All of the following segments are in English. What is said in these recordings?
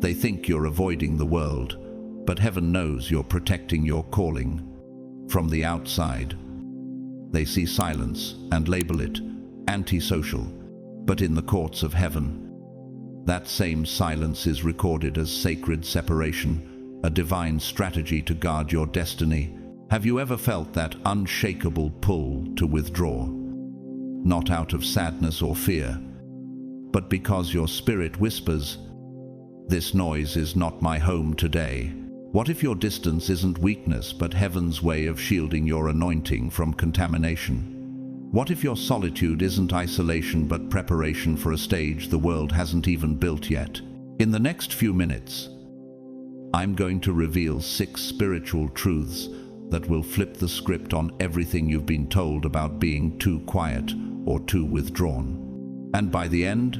They think you're avoiding the world, but heaven knows you're protecting your calling. From the outside, they see silence and label it antisocial, but in the courts of heaven, that same silence is recorded as sacred separation, a divine strategy to guard your destiny. Have you ever felt that unshakable pull to withdraw? Not out of sadness or fear, but because your spirit whispers, "This noise is not my home today." What if your distance isn't weakness, but heaven's way of shielding your anointing from contamination? What if your solitude isn't isolation, but preparation for a stage the world hasn't even built yet? In the next few minutes, I'm going to reveal 6 spiritual truths that will flip the script on everything you've been told about being too quiet or too withdrawn. And by the end,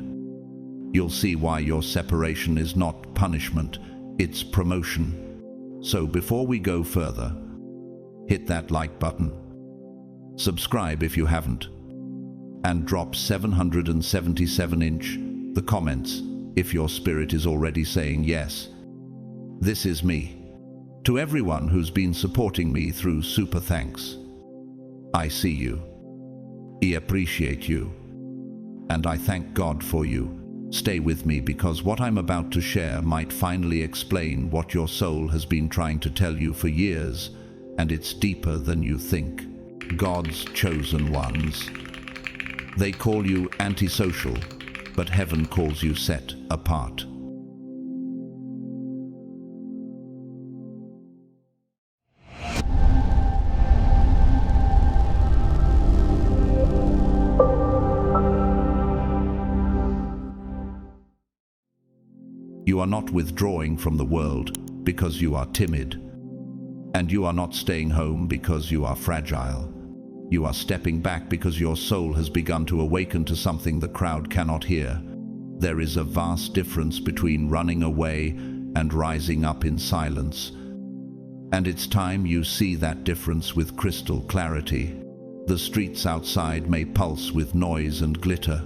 you'll see why your separation is not punishment, it's promotion. So before we go further, hit that like button, subscribe if you haven't, and drop 777 the comments if your spirit is already saying yes. This is me. To everyone who's been supporting me through super thanks. I see you. I appreciate you. And I thank God for you. Stay with me, because what I'm about to share might finally explain what your soul has been trying to tell you for years, and it's deeper than you think. God's chosen ones. They call you antisocial, but heaven calls you set apart. You are not withdrawing from the world because you are timid, and you are not staying home because you are fragile. You are stepping back because your soul has begun to awaken to something the crowd cannot hear. There is a vast difference between running away and rising up in silence. And it's time you see that difference with crystal clarity. The streets outside may pulse with noise and glitter,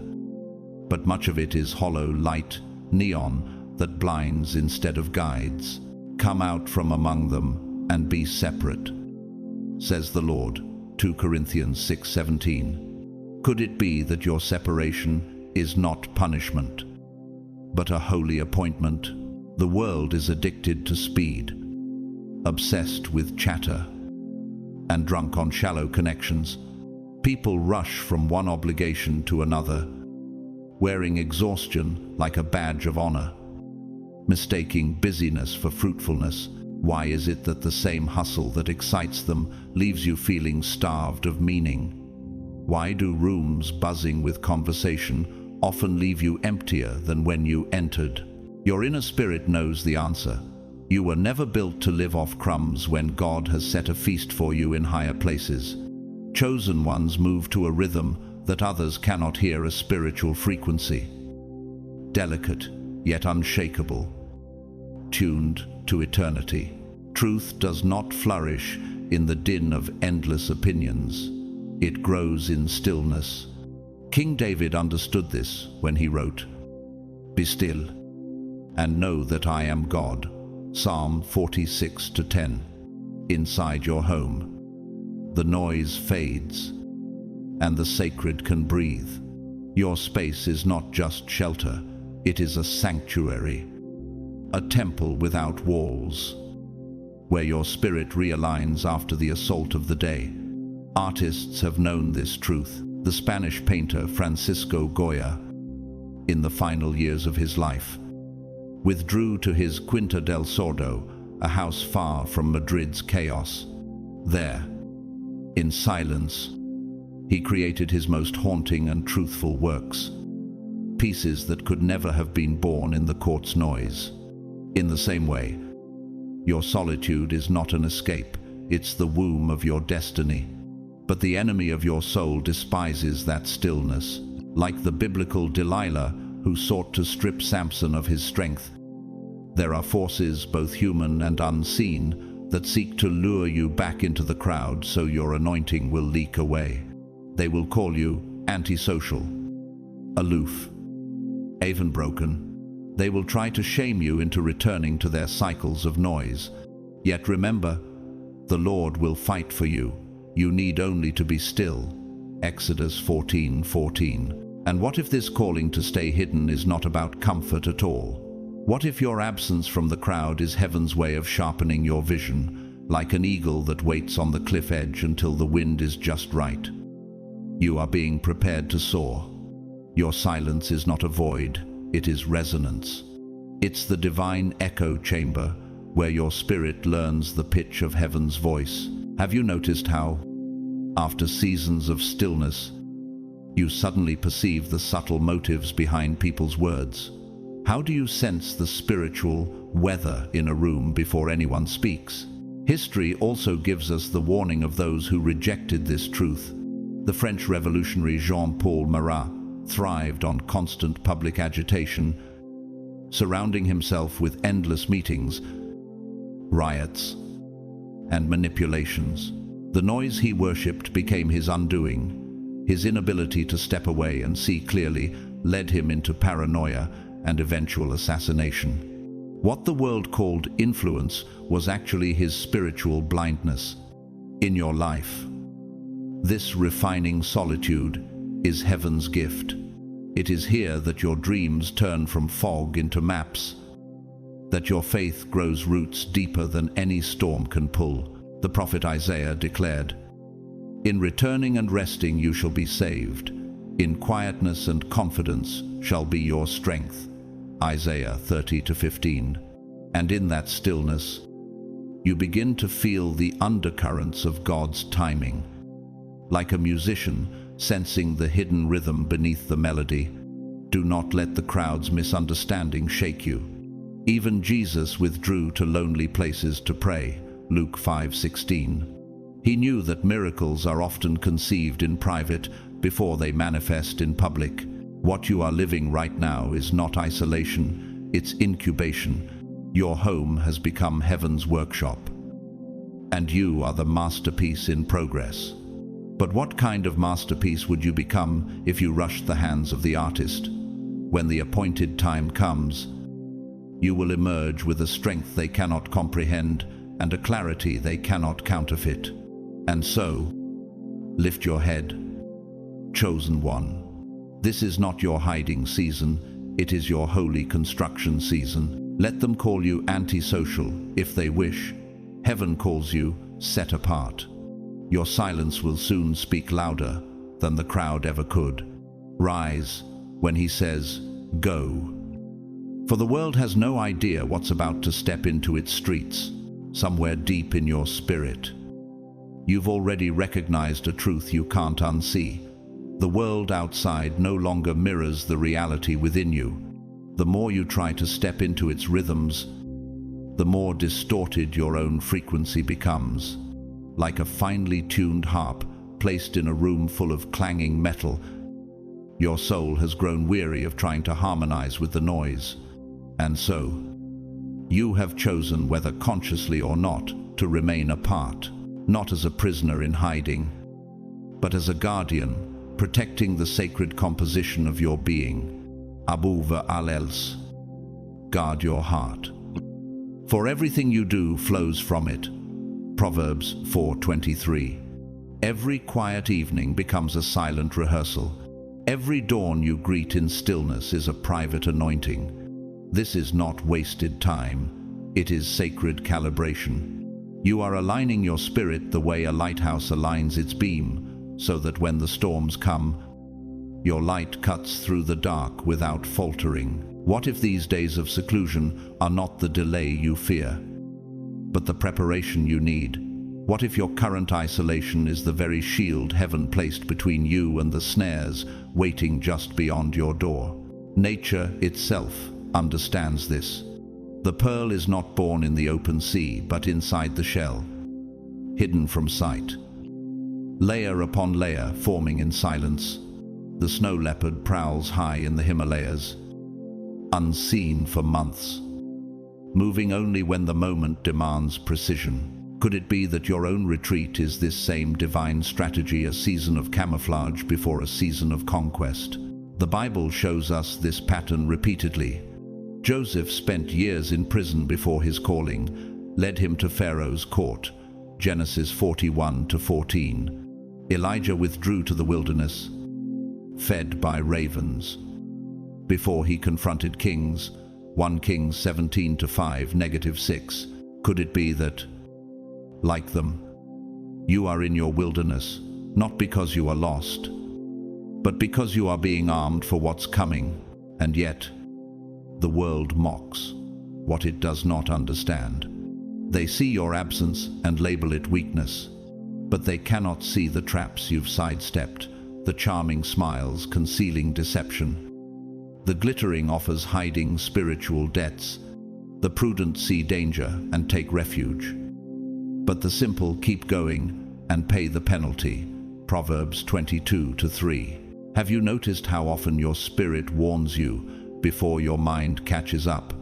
but much of it is hollow light, neon, that blinds instead of guides. Come out from among them and be separate, says the Lord. 2 Corinthians 6:17. Could it be that your separation is not punishment, but a holy appointment? The world is addicted to speed, obsessed with chatter, and drunk on shallow connections. People rush from one obligation to another, wearing exhaustion like a badge of honor, mistaking busyness for fruitfulness. Why is it that the same hustle that excites them leaves you feeling starved of meaning? Why do rooms buzzing with conversation often leave you emptier than when you entered? Your inner spirit knows the answer. You were never built to live off crumbs when God has set a feast for you in higher places. Chosen ones move to a rhythm that others cannot hear, a spiritual frequency. Delicate, yet unshakable, tuned to eternity. Truth does not flourish in the din of endless opinions. It grows in stillness. King David understood this when he wrote, "Be still and know that I am God." Psalm 46:10. Inside your home, the noise fades and the sacred can breathe. Your space is not just shelter, it is a sanctuary, a temple without walls, where your spirit realigns after the assault of the day. Artists have known this truth. The Spanish painter Francisco Goya, in the final years of his life, withdrew to his Quinta del Sordo, a house far from Madrid's chaos. There, in silence, he created his most haunting and truthful works, pieces that could never have been born in the court's noise. In the same way, your solitude is not an escape, it's the womb of your destiny. But the enemy of your soul despises that stillness, like the biblical Delilah who sought to strip Samson of his strength. There are forces, both human and unseen, that seek to lure you back into the crowd so your anointing will leak away. They will call you antisocial, aloof, even broken. They will try to shame you into returning to their cycles of noise. Yet remember, the Lord will fight for you. You need only to be still. Exodus 14:14. And what if this calling to stay hidden is not about comfort at all? What if your absence from the crowd is heaven's way of sharpening your vision, like an eagle that waits on the cliff edge until the wind is just right? You are being prepared to soar. Your silence is not a void, it is resonance. It's the divine echo chamber where your spirit learns the pitch of heaven's voice. Have you noticed how, after seasons of stillness, you suddenly perceive the subtle motives behind people's words? How do you sense the spiritual weather in a room before anyone speaks? History also gives us the warning of those who rejected this truth. The French revolutionary Jean-Paul Marat thrived on constant public agitation, surrounding himself with endless meetings, riots, and manipulations. The noise he worshipped became his undoing. His inability to step away and see clearly led him into paranoia and eventual assassination. What the world called influence was actually his spiritual blindness. In your life, this refining solitude is heaven's gift. It is here that your dreams turn from fog into maps, that your faith grows roots deeper than any storm can pull. The prophet Isaiah declared, "In returning and resting you shall be saved. In quietness and confidence shall be your strength." Isaiah 30:15. And in that stillness, you begin to feel the undercurrents of God's timing. Like a musician sensing the hidden rhythm beneath the melody, do not let the crowd's misunderstanding shake you. Even Jesus withdrew to lonely places to pray, Luke 5:16. He knew that miracles are often conceived in private before they manifest in public. What you are living right now is not isolation, it's incubation. Your home has become heaven's workshop, and you are the masterpiece in progress. But what kind of masterpiece would you become if you rushed the hands of the artist? When the appointed time comes, you will emerge with a strength they cannot comprehend and a clarity they cannot counterfeit. And so, lift your head, chosen one. This is not your hiding season, it is your holy construction season. Let them call you antisocial if they wish. Heaven calls you set apart. Your silence will soon speak louder than the crowd ever could. Rise when he says, go. For the world has no idea what's about to step into its streets, somewhere deep in your spirit. You've already recognized a truth you can't unsee. The world outside no longer mirrors the reality within you. The more you try to step into its rhythms, the more distorted your own frequency becomes. Like a finely tuned harp placed in a room full of clanging metal, your soul has grown weary of trying to harmonize with the noise. And so, you have chosen, whether consciously or not, to remain apart, not as a prisoner in hiding, but as a guardian, protecting the sacred composition of your being. Abu Va'alels. Guard your heart, for everything you do flows from it. Proverbs 4:23. Every quiet evening becomes a silent rehearsal. Every dawn you greet in stillness is a private anointing. This is not wasted time, it is sacred calibration. You are aligning your spirit the way a lighthouse aligns its beam, so that when the storms come, your light cuts through the dark without faltering. What if these days of seclusion are not the delay you fear, but the preparation you need? What if your current isolation is the very shield heaven placed between you and the snares waiting just beyond your door? Nature itself understands this. The pearl is not born in the open sea, but inside the shell, hidden from sight. Layer upon layer forming in silence, the snow leopard prowls high in the Himalayas, unseen for months, moving only when the moment demands precision. Could it be that your own retreat is this same divine strategy, a season of camouflage before a season of conquest? The Bible shows us this pattern repeatedly. Joseph spent years in prison before his calling led him to Pharaoh's court, Genesis 41-14. Elijah withdrew to the wilderness, fed by ravens, before he confronted kings, 1 Kings 17-5-6. Could it be that, like them, you are in your wilderness, not because you are lost, but because you are being armed for what's coming, and yet the world mocks what it does not understand. They see your absence and label it weakness, but they cannot see the traps you've sidestepped, the charming smiles concealing deception. The glittering offers hiding spiritual debts. The prudent see danger and take refuge, but the simple keep going and pay the penalty. Proverbs 22-3. Have you noticed how often your spirit warns you before your mind catches up?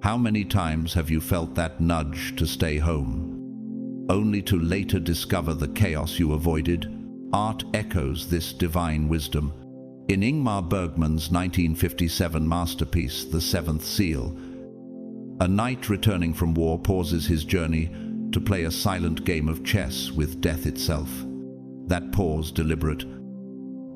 How many times have you felt that nudge to stay home, only to later discover the chaos you avoided? Art echoes this divine wisdom. In Ingmar Bergman's 1957 masterpiece, The Seventh Seal, a knight returning from war pauses his journey to play a silent game of chess with death itself. That pause, deliberate,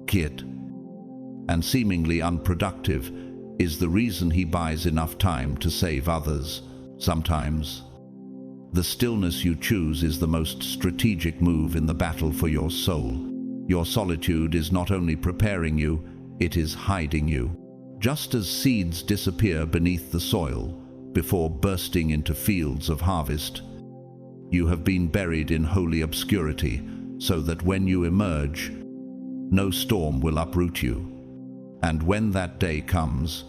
quiet, and seemingly unproductive, is the reason he buys enough time to save others. Sometimes, the stillness you choose is the most strategic move in the battle for your soul. Your solitude is not only preparing you, it is hiding you. Just as seeds disappear beneath the soil before bursting into fields of harvest, you have been buried in holy obscurity, so that when you emerge, no storm will uproot you. And when that day comes,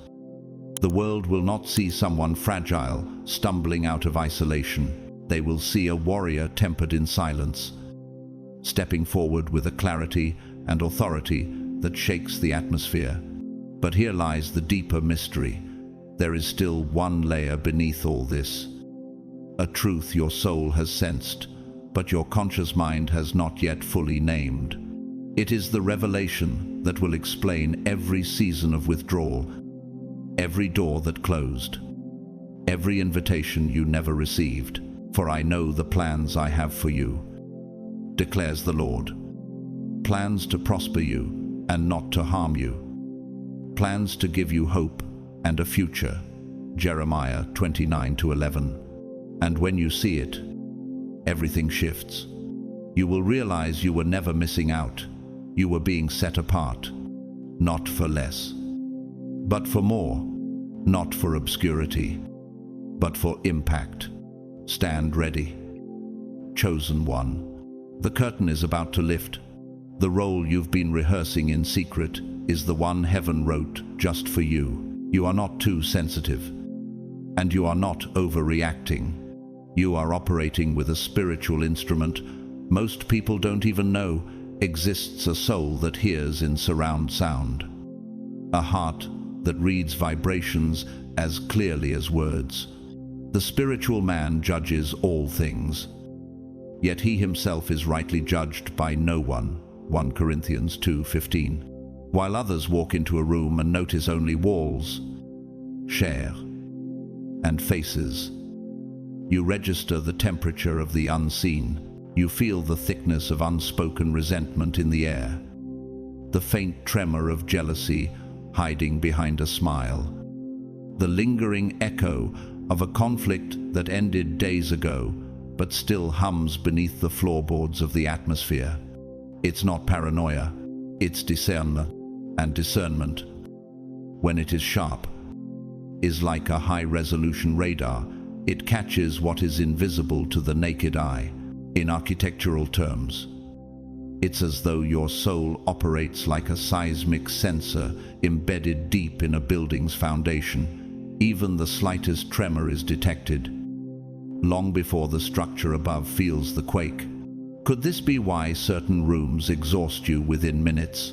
the world will not see someone fragile stumbling out of isolation. They will see a warrior tempered in silence, stepping forward with a clarity and authority that shakes the atmosphere. But here lies the deeper mystery. There is still one layer beneath all this, a truth your soul has sensed, but your conscious mind has not yet fully named. It is the revelation that will explain every season of withdrawal, every door that closed, every invitation you never received. For I know the plans I have for you, declares the Lord. Plans to prosper you and not to harm you. Plans to give you hope and a future. Jeremiah 29-11. And when you see it, everything shifts. You will realize you were never missing out. You were being set apart, not for less, but for more, not for obscurity, but for impact. Stand ready. Chosen one. The curtain is about to lift. The role you've been rehearsing in secret is the one heaven wrote just for you. You are not too sensitive, and you are not overreacting. You are operating with a spiritual instrument most people don't even know exists, a soul that hears in surround sound, a heart that reads vibrations as clearly as words. The spiritual man judges all things, yet he himself is rightly judged by no one. 1 Corinthians 2:15. While others walk into a room and notice only walls, chair, and faces, you register the temperature of the unseen. You feel the thickness of unspoken resentment in the air, the faint tremor of jealousy hiding behind a smile, the lingering echo of a conflict that ended days ago but still hums beneath the floorboards of the atmosphere. It's not paranoia, it's discernment, and discernment, when it is sharp, is like a high-resolution radar. It catches what is invisible to the naked eye. In architectural terms, it's as though your soul operates like a seismic sensor embedded deep in a building's foundation. Even the slightest tremor is detected, long before the structure above feels the quake. Could this be why certain rooms exhaust you within minutes?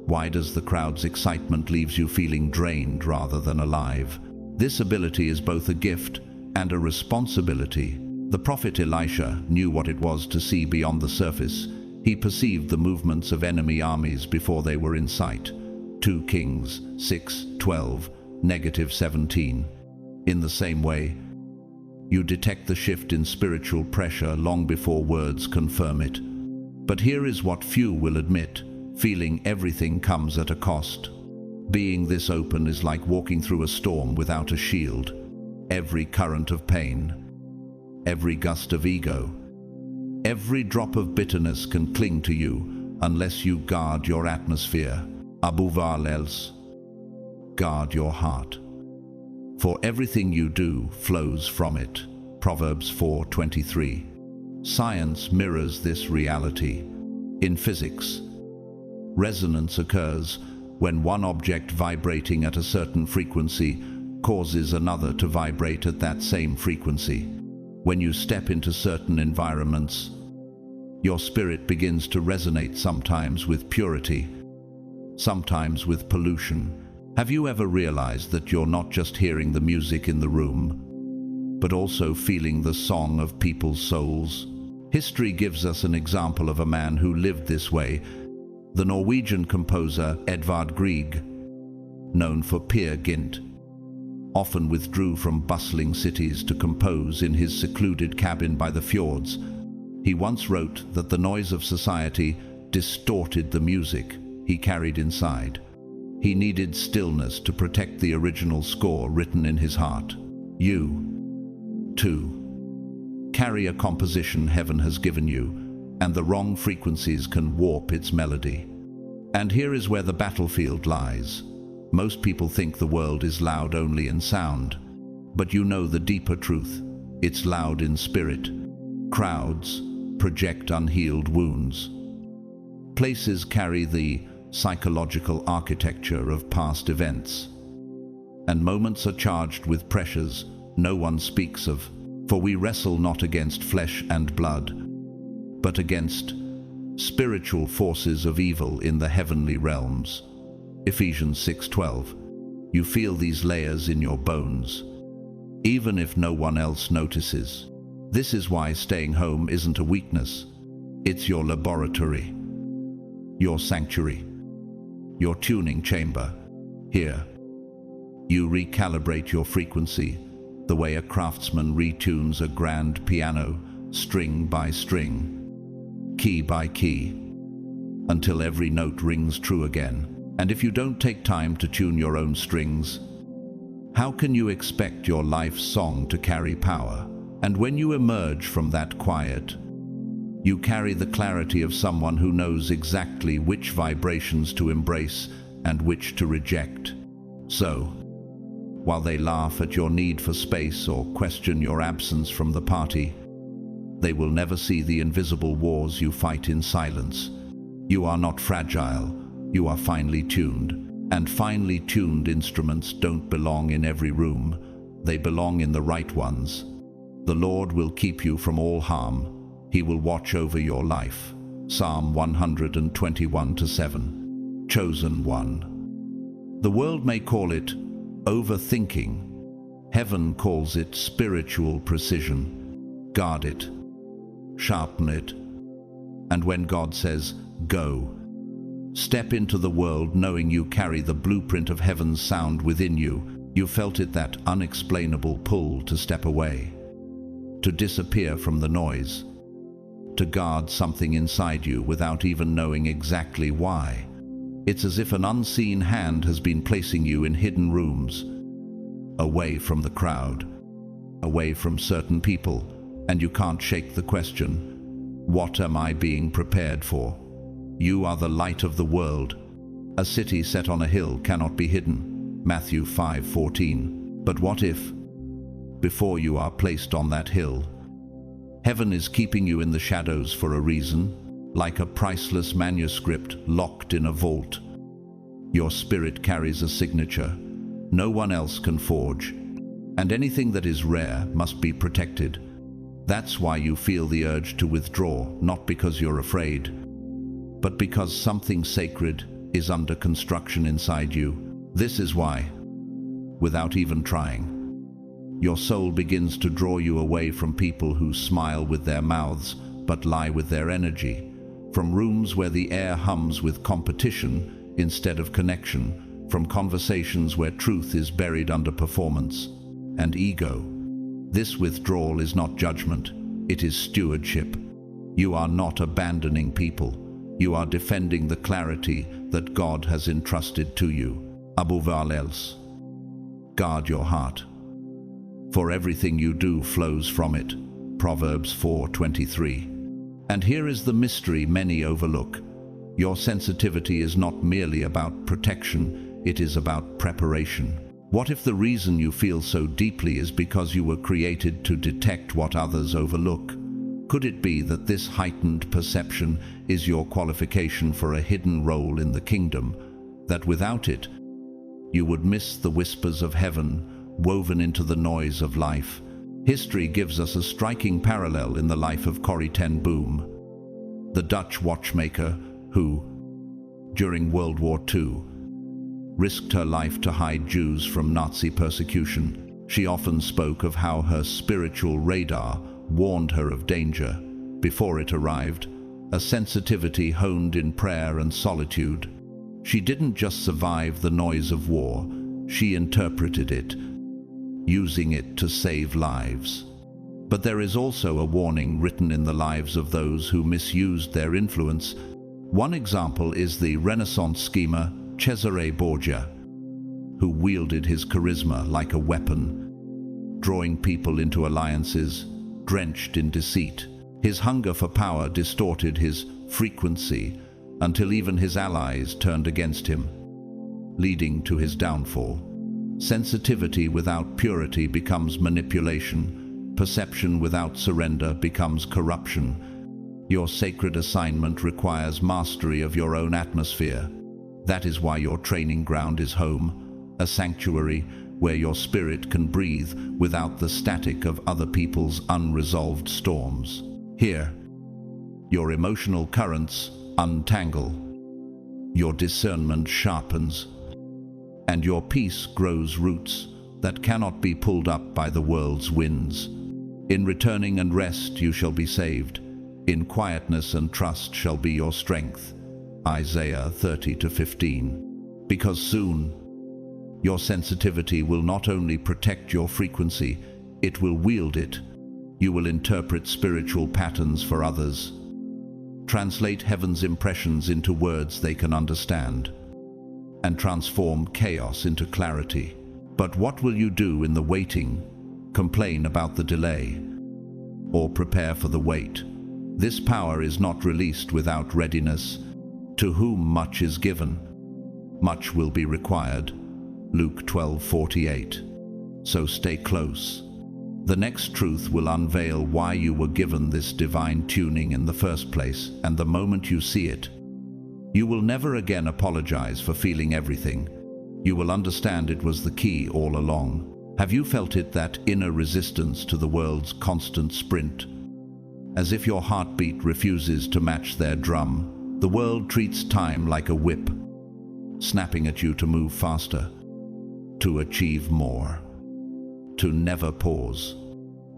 Why does the crowd's excitement leave you feeling drained rather than alive? This ability is both a gift and a responsibility. The prophet Elisha knew what it was to see beyond the surface. He perceived the movements of enemy armies before they were in sight. 2 Kings 6:12. -17. In the same way, you detect the shift in spiritual pressure long before words confirm it. But here is what few will admit: feeling everything comes at a cost. Being this open is like walking through a storm without a shield. Every current of pain, every gust of ego, every drop of bitterness can cling to you unless you guard your atmosphere. Above all else, guard your heart, for everything you do flows from it. Proverbs 4:23. Science mirrors this reality. In physics, resonance occurs when one object vibrating at a certain frequency causes another to vibrate at that same frequency. When you step into certain environments, your spirit begins to resonate, sometimes with purity, sometimes with pollution. Have you ever realized that you're not just hearing the music in the room, but also feeling the song of people's souls? History gives us an example of a man who lived this way. The Norwegian composer Edvard Grieg, known for Peer Gynt, often withdrew from bustling cities to compose in his secluded cabin by the fjords. He once wrote that the noise of society distorted the music he carried inside. He needed stillness to protect the original score written in his heart. You, too, carry a composition heaven has given you, and the wrong frequencies can warp its melody. And here is where the battlefield lies. Most people think the world is loud only in sound, but you know the deeper truth. It's loud in spirit. Crowds project unhealed wounds. Places carry the psychological architecture of past events. And moments are charged with pressures no one speaks of, for we wrestle not against flesh and blood, but against spiritual forces of evil in the heavenly realms. Ephesians 6:12. You feel these layers in your bones, even if no one else notices. This is why staying home isn't a weakness. It's your laboratory, your sanctuary, your tuning chamber. Here, you recalibrate your frequency, the way a craftsman retunes a grand piano, string by string, key by key, until every note rings true again. And if you don't take time to tune your own strings, how can you expect your life's song to carry power? And when you emerge from that quiet, you carry the clarity of someone who knows exactly which vibrations to embrace and which to reject. So, while they laugh at your need for space or question your absence from the party, they will never see the invisible wars you fight in silence. You are not fragile. You are finely tuned, and finely tuned instruments don't belong in every room. They belong in the right ones. The Lord will keep you from all harm. He will watch over your life. Psalm 121:7. Chosen one. The world may call it overthinking. Heaven calls it spiritual precision. Guard it. Sharpen it. And when God says, go, step into the world knowing you carry the blueprint of heaven's sound within you. You felt it, that unexplainable pull to step away, to disappear from the noise, to guard something inside you without even knowing exactly why. It's as if an unseen hand has been placing you in hidden rooms, away from the crowd, away from certain people, and you can't shake the question, what am I being prepared for? You are the light of the world. A city set on a hill cannot be hidden. Matthew 5:14. But what if, before you are placed on that hill, heaven is keeping you in the shadows for a reason, like a priceless manuscript locked in a vault? Your spirit carries a signature no one else can forge, and anything that is rare must be protected. That's why you feel the urge to withdraw, not because you're afraid, but because something sacred is under construction inside you. This is why, without even trying, your soul begins to draw you away from people who smile with their mouths but lie with their energy, from rooms where the air hums with competition instead of connection, from conversations where truth is buried under performance and ego. This withdrawal is not judgment, it is stewardship. You are not abandoning people, you are defending the clarity that God has entrusted to you. Above all else, guard your heart, for everything you do flows from it. Proverbs 4:23. And here is the mystery many overlook. Your sensitivity is not merely about protection, it is about preparation. What if the reason you feel so deeply is because you were created to detect what others overlook? Could it be that this heightened perception is your qualification for a hidden role in the kingdom, that without it, you would miss the whispers of heaven woven into the noise of life? History gives us a striking parallel in the life of Corrie ten Boom, the Dutch watchmaker who, during World War II, risked her life to hide Jews from Nazi persecution. She often spoke of how her spiritual radar warned her of danger before it arrived, a sensitivity honed in prayer and solitude. She didn't just survive the noise of war, she interpreted it, using it to save lives. But there is also a warning written in the lives of those who misused their influence. One example is the Renaissance schemer Cesare Borgia, who wielded his charisma like a weapon, drawing people into alliances drenched in deceit. His hunger for power distorted his frequency until even his allies turned against him, leading to his downfall. Sensitivity without purity becomes manipulation. Perception without surrender becomes corruption. Your sacred assignment requires mastery of your own atmosphere. That is why your training ground is home, a sanctuary where your spirit can breathe without the static of other people's unresolved storms. Here, your emotional currents untangle, your discernment sharpens, and your peace grows roots that cannot be pulled up by the world's winds. In returning and rest you shall be saved. In quietness and trust shall be your strength. Isaiah 30:15. Because soon, your sensitivity will not only protect your frequency, it will wield it. You will interpret spiritual patterns for others, translate heaven's impressions into words they can understand, and transform chaos into clarity. But what will you do in the waiting? Complain about the delay, or prepare for the wait? This power is not released without readiness. To whom much is given, much will be required. Luke 12:48. So stay close. The next truth will unveil why you were given this divine tuning in the first place, and the moment you see it, you will never again apologize for feeling everything. You will understand it was the key all along. Have you felt it, that inner resistance to the world's constant sprint? As if your heartbeat refuses to match their drum, the world treats time like a whip, snapping at you to move faster, to achieve more, to never pause.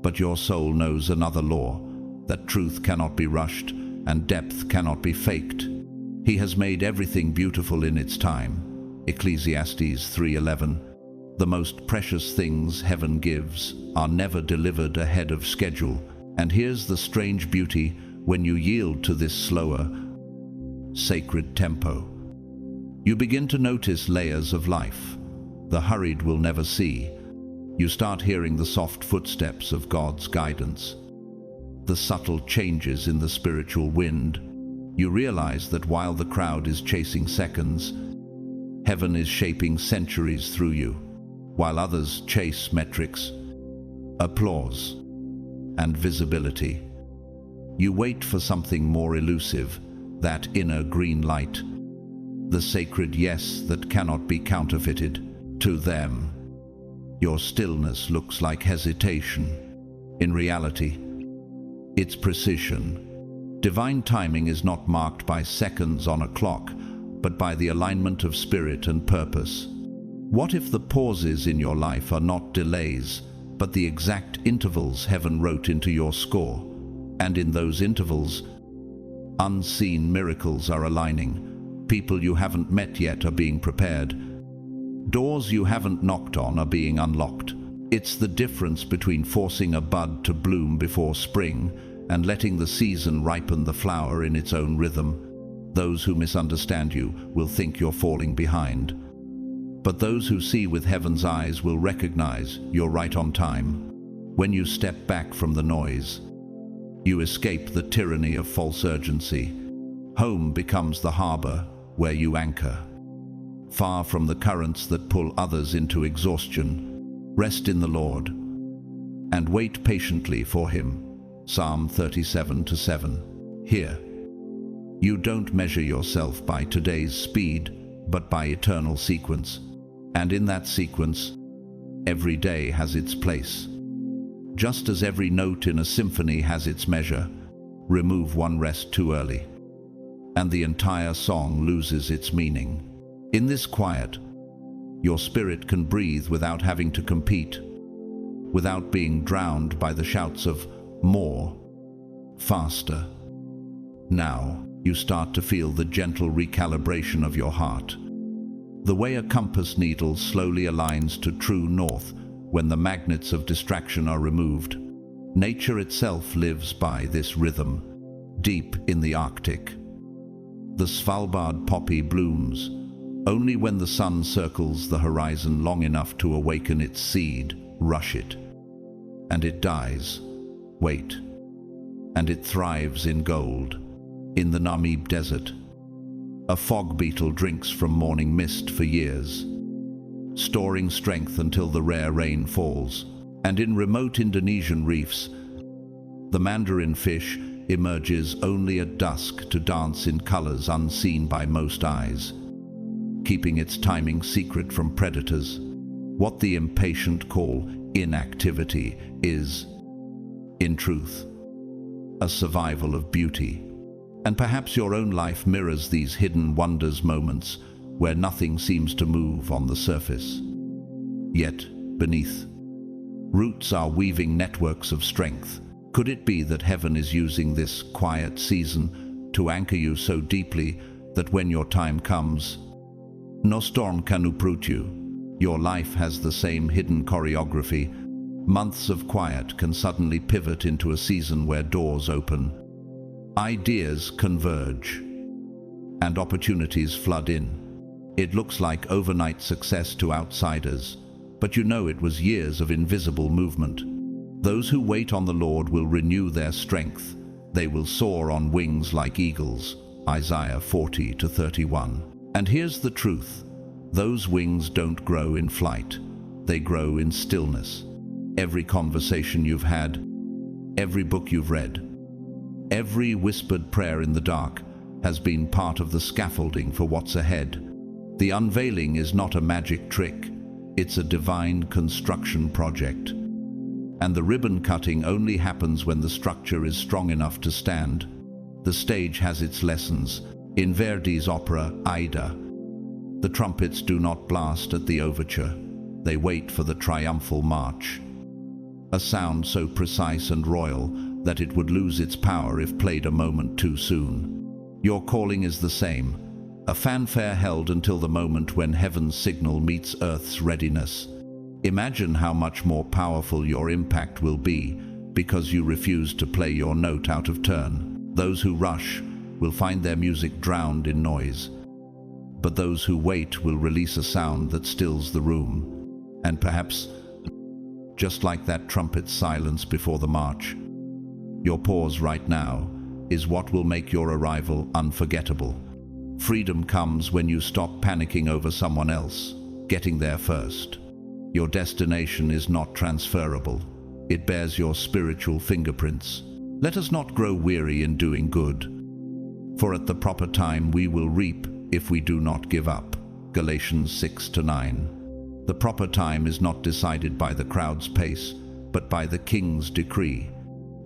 But your soul knows another law, that truth cannot be rushed and depth cannot be faked. He has made everything beautiful in its time. Ecclesiastes 3:11. The most precious things heaven gives are never delivered ahead of schedule. And here's the strange beauty: when you yield to this slower, sacred tempo, you begin to notice layers of life the hurried will never see. You start hearing the soft footsteps of God's guidance, the subtle changes in the spiritual wind. You realize that while the crowd is chasing seconds, heaven is shaping centuries through you, while others chase metrics, applause, and visibility. You wait for something more elusive, that inner green light, the sacred yes that cannot be counterfeited. To them, your stillness looks like hesitation. In reality, it's precision. Divine timing is not marked by seconds on a clock, but by the alignment of spirit and purpose. What if the pauses in your life are not delays, but the exact intervals heaven wrote into your score? And in those intervals, unseen miracles are aligning. People you haven't met yet are being prepared. Doors you haven't knocked on are being unlocked. It's the difference between forcing a bud to bloom before spring and letting the season ripen the flower in its own rhythm. Those who misunderstand you will think you're falling behind. But those who see with heaven's eyes will recognize you're right on time. When you step back from the noise, you escape the tyranny of false urgency. Home becomes the harbor where you anchor. Far from the currents that pull others into exhaustion, rest in the Lord and wait patiently for Him. Psalm 37:7. Here, you don't measure yourself by today's speed, but by eternal sequence. And in that sequence, every day has its place. Just as every note in a symphony has its measure, remove one rest too early, and the entire song loses its meaning. In this quiet, your spirit can breathe without having to compete, without being drowned by the shouts of more, faster. Now, you start to feel the gentle recalibration of your heart. The way a compass needle slowly aligns to true north when the magnets of distraction are removed. Nature itself lives by this rhythm, deep in the Arctic. The Svalbard poppy blooms only when the sun circles the horizon long enough to awaken its seed, rush it. And it dies. Wait. And it thrives in gold. In the Namib Desert, a fog beetle drinks from morning mist for years, storing strength until the rare rain falls. And in remote Indonesian reefs, the mandarin fish emerges only at dusk to dance in colors unseen by most eyes, keeping its timing secret from predators. What the impatient call inactivity is, in truth, a survival of beauty. And perhaps your own life mirrors these hidden wonders, moments where nothing seems to move on the surface. Yet, beneath, roots are weaving networks of strength. Could it be that heaven is using this quiet season to anchor you so deeply that when your time comes, no storm can uproot you? Your life has the same hidden choreography. Months of quiet can suddenly pivot into a season where doors open, ideas converge, and opportunities flood in. It looks like overnight success to outsiders, but you know it was years of invisible movement. Those who wait on the Lord will renew their strength. They will soar on wings like eagles. Isaiah 40:31. And here's the truth. Those wings don't grow in flight. They grow in stillness. Every conversation you've had, every book you've read, every whispered prayer in the dark has been part of the scaffolding for what's ahead. The unveiling is not a magic trick. It's a divine construction project. And the ribbon cutting only happens when the structure is strong enough to stand. The stage has its lessons. In Verdi's opera, Aida, the trumpets do not blast at the overture. They wait for the triumphal march. A sound so precise and royal that it would lose its power if played a moment too soon. Your calling is the same. A fanfare held until the moment when heaven's signal meets earth's readiness. Imagine how much more powerful your impact will be because you refuse to play your note out of turn. Those who rush will find their music drowned in noise, but those who wait will release a sound that stills the room. And perhaps, just like that trumpet's silence before the march, your pause right now is what will make your arrival unforgettable. Freedom comes when you stop panicking over someone else getting there first. Your destination is not transferable. It bears your spiritual fingerprints. Let us not grow weary in doing good, for at the proper time we will reap if we do not give up. Galatians 6-9. The proper time is not decided by the crowd's pace, but by the King's decree.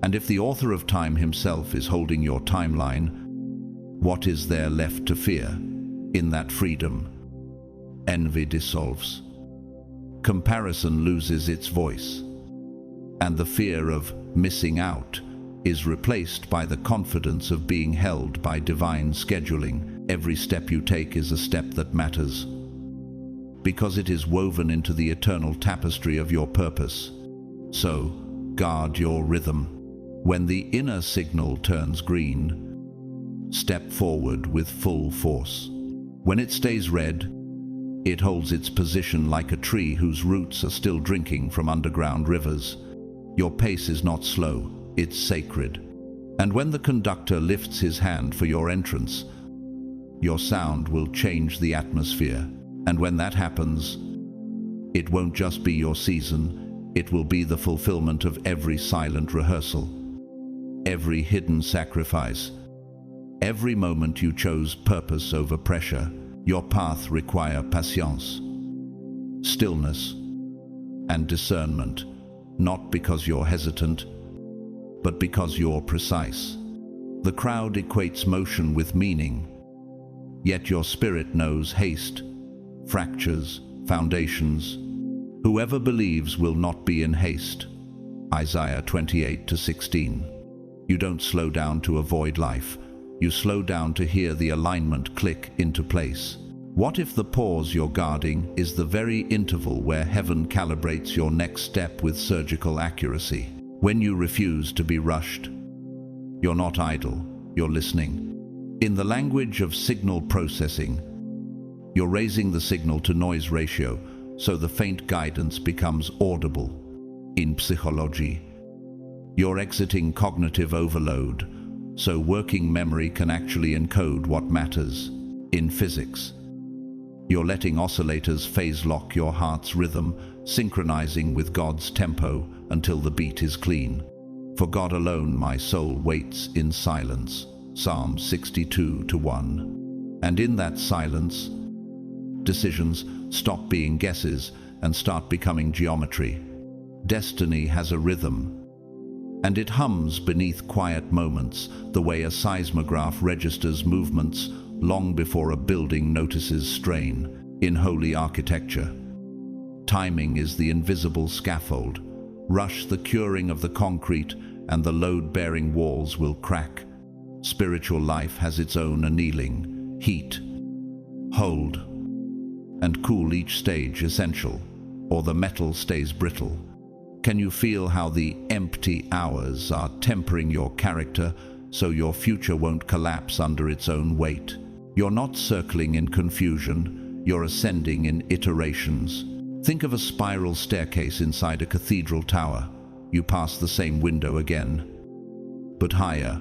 And if the author of time himself is holding your timeline, what is there left to fear? In that freedom, envy dissolves. Comparison loses its voice, and the fear of missing out is replaced by the confidence of being held by divine scheduling. Every step you take is a step that matters. because it is woven into the eternal tapestry of your purpose. So, guard your rhythm. When the inner signal turns green, step forward with full force. When it stays red, it holds its position like a tree whose roots are still drinking from underground rivers. Your pace is not slow, it's sacred. And when the conductor lifts his hand for your entrance, your sound will change the atmosphere. And when that happens, it won't just be your season, it will be the fulfillment of every silent rehearsal, every hidden sacrifice, every moment you chose purpose over pressure. Your path requires patience, stillness, and discernment, not because you're hesitant, but because you're precise. The crowd equates motion with meaning, yet your spirit knows haste, fractures, foundations. Whoever believes will not be in haste. Isaiah 28:16. You don't slow down to avoid life. You slow down to hear the alignment click into place. What if the pause you're guarding is the very interval where heaven calibrates your next step with surgical accuracy? When you refuse to be rushed, you're not idle, you're listening. In the language of signal processing, you're raising the signal to noise ratio so the faint guidance becomes audible. In psychology, you're exiting cognitive overload so working memory can actually encode what matters. In physics, you're letting oscillators phase lock your heart's rhythm, synchronizing with God's tempo until the beat is clean. For God alone my soul waits in silence. Psalm 62:1. And in that silence, decisions stop being guesses and start becoming geometry. Destiny has a rhythm, and it hums beneath quiet moments, the way a seismograph registers movements long before a building notices strain. In holy architecture, timing is the invisible scaffold. Rush the curing of the concrete and the load-bearing walls will crack. Spiritual life has its own annealing, heat, hold, and cool each stage essential, or the metal stays brittle. Can you feel how the empty hours are tempering your character so your future won't collapse under its own weight? You're not circling in confusion, you're ascending in iterations. Think of a spiral staircase inside a cathedral tower. You pass the same window again, but higher,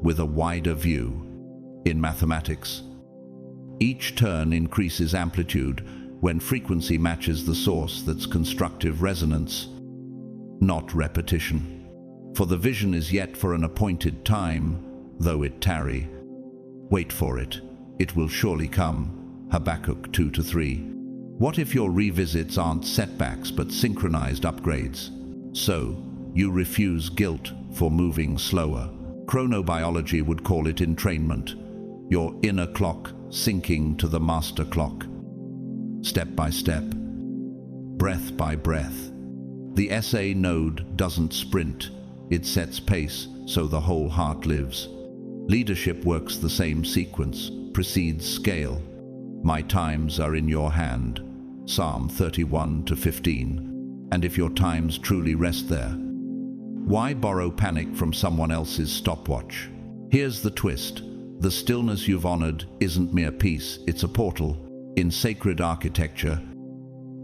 with a wider view. In mathematics, each turn increases amplitude when frequency matches the source. That's constructive resonance, not repetition. For the vision is yet for an appointed time, though it tarry. Wait for it, it will surely come. Habakkuk 2-3. What if your revisits aren't setbacks but synchronized upgrades? So, you refuse guilt for moving slower. Chronobiology would call it entrainment. Your inner clock syncing to the master clock. Step by step, breath by breath. The SA node doesn't sprint, it sets pace so the whole heart lives. Leadership works the same sequence, precedes scale. My times are in your hand. Psalm 31-15. And if your times truly rest there, why borrow panic from someone else's stopwatch? Here's the twist. The stillness you've honored isn't mere peace, it's a portal. In sacred architecture,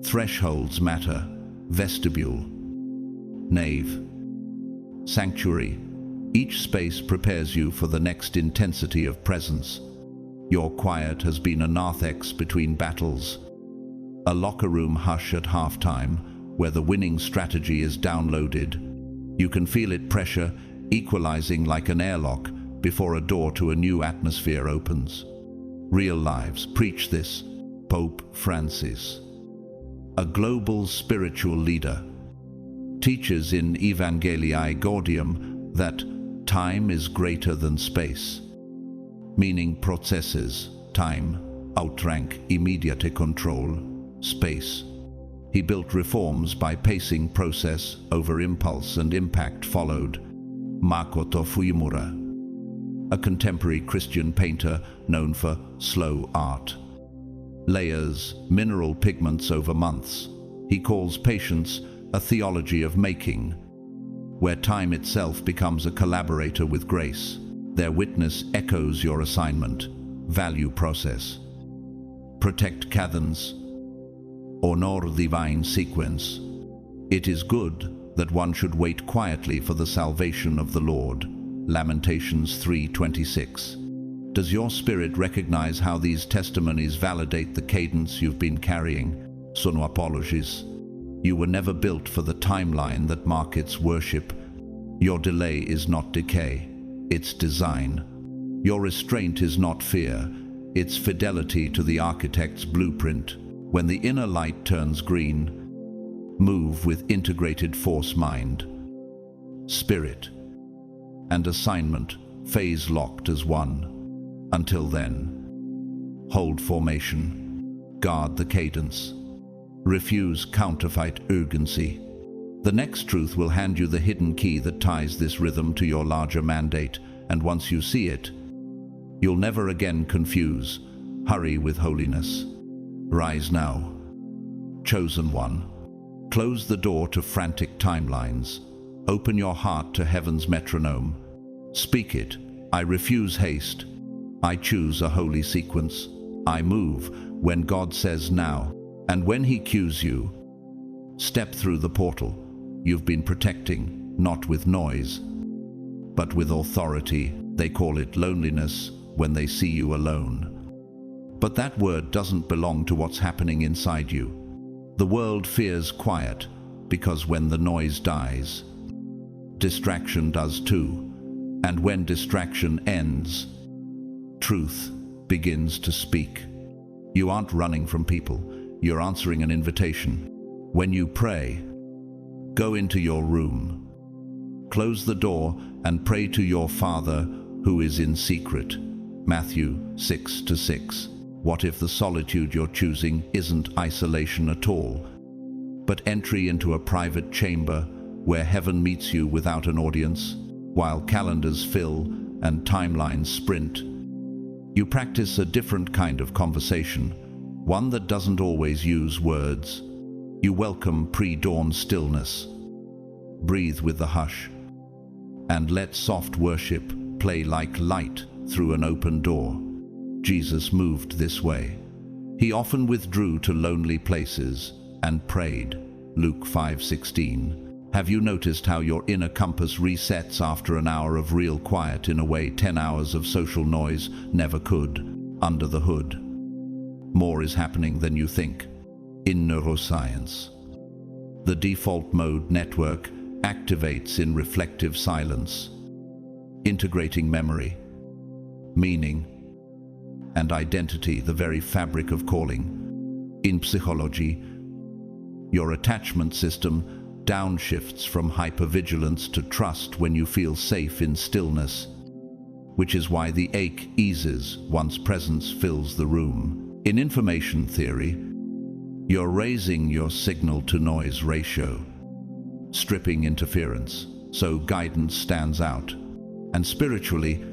thresholds matter. Vestibule, nave, sanctuary. Each space prepares you for the next intensity of presence. Your quiet has been a narthex between battles, a locker room hush at halftime where the winning strategy is downloaded. You can feel it pressure equalizing like an airlock before a door to a new atmosphere opens. Real lives preach this. Pope Francis, a global spiritual leader, teaches in Evangelii Gaudium that time is greater than space, meaning processes, time, outrank immediate control, space. He built reforms by pacing process over impulse, and impact followed. Makoto Fujimura, a contemporary Christian painter known for slow art, layers, mineral pigments over months. He calls patience a theology of making, where time itself becomes a collaborator with grace. Their witness echoes your assignment. Value process. Protect cadence. Honor divine sequence. It is good that one should wait quietly for the salvation of the Lord. Lamentations 3:26. Does your spirit recognize how these testimonies validate the cadence you've been carrying? Sono apologies. You were never built for the timeline that markets worship. Your delay is not decay, it's design. Your restraint is not fear, it's fidelity to the architect's blueprint. When the inner light turns green, move with integrated force mind, spirit, and assignment, phase locked as one. Until then, hold formation, guard the cadence, refuse counterfeit urgency. The next truth will hand you the hidden key that ties this rhythm to your larger mandate, and once you see it, you'll never again confuse hurry with holiness. Rise now, chosen one. Close the door to frantic timelines. Open your heart to heaven's metronome. Speak it. I refuse haste. I choose a holy sequence. I move when God says now. And when He cues you, step through the portal you've been protecting, not with noise, but with authority. They call it loneliness when they see you alone. But that word doesn't belong to what's happening inside you. The world fears quiet because when the noise dies, distraction does too. And when distraction ends, truth begins to speak. You aren't running from people, you're answering an invitation. When you pray, go into your room. Close the door and pray to your Father who is in secret. Matthew 6:6. What if the solitude you're choosing isn't isolation at all, but entry into a private chamber where heaven meets you without an audience, while calendars fill and timelines sprint? You practice a different kind of conversation, one that doesn't always use words. You welcome pre-dawn stillness. Breathe with the hush, and let soft worship play like light through an open door. Jesus moved this way. He often withdrew to lonely places and prayed. Luke 5:16. Have you noticed how your inner compass resets after an hour of real quiet in a way 10 hours of social noise never could? Under the hood, more is happening than you think. In neuroscience, the default mode network activates in reflective silence, integrating memory, meaning, and identity, the very fabric of calling. In psychology, your attachment system downshifts from hypervigilance to trust when you feel safe in stillness, which is why the ache eases once presence fills the room. In information theory, you're raising your signal-to-noise ratio, stripping interference, so guidance stands out. And spiritually,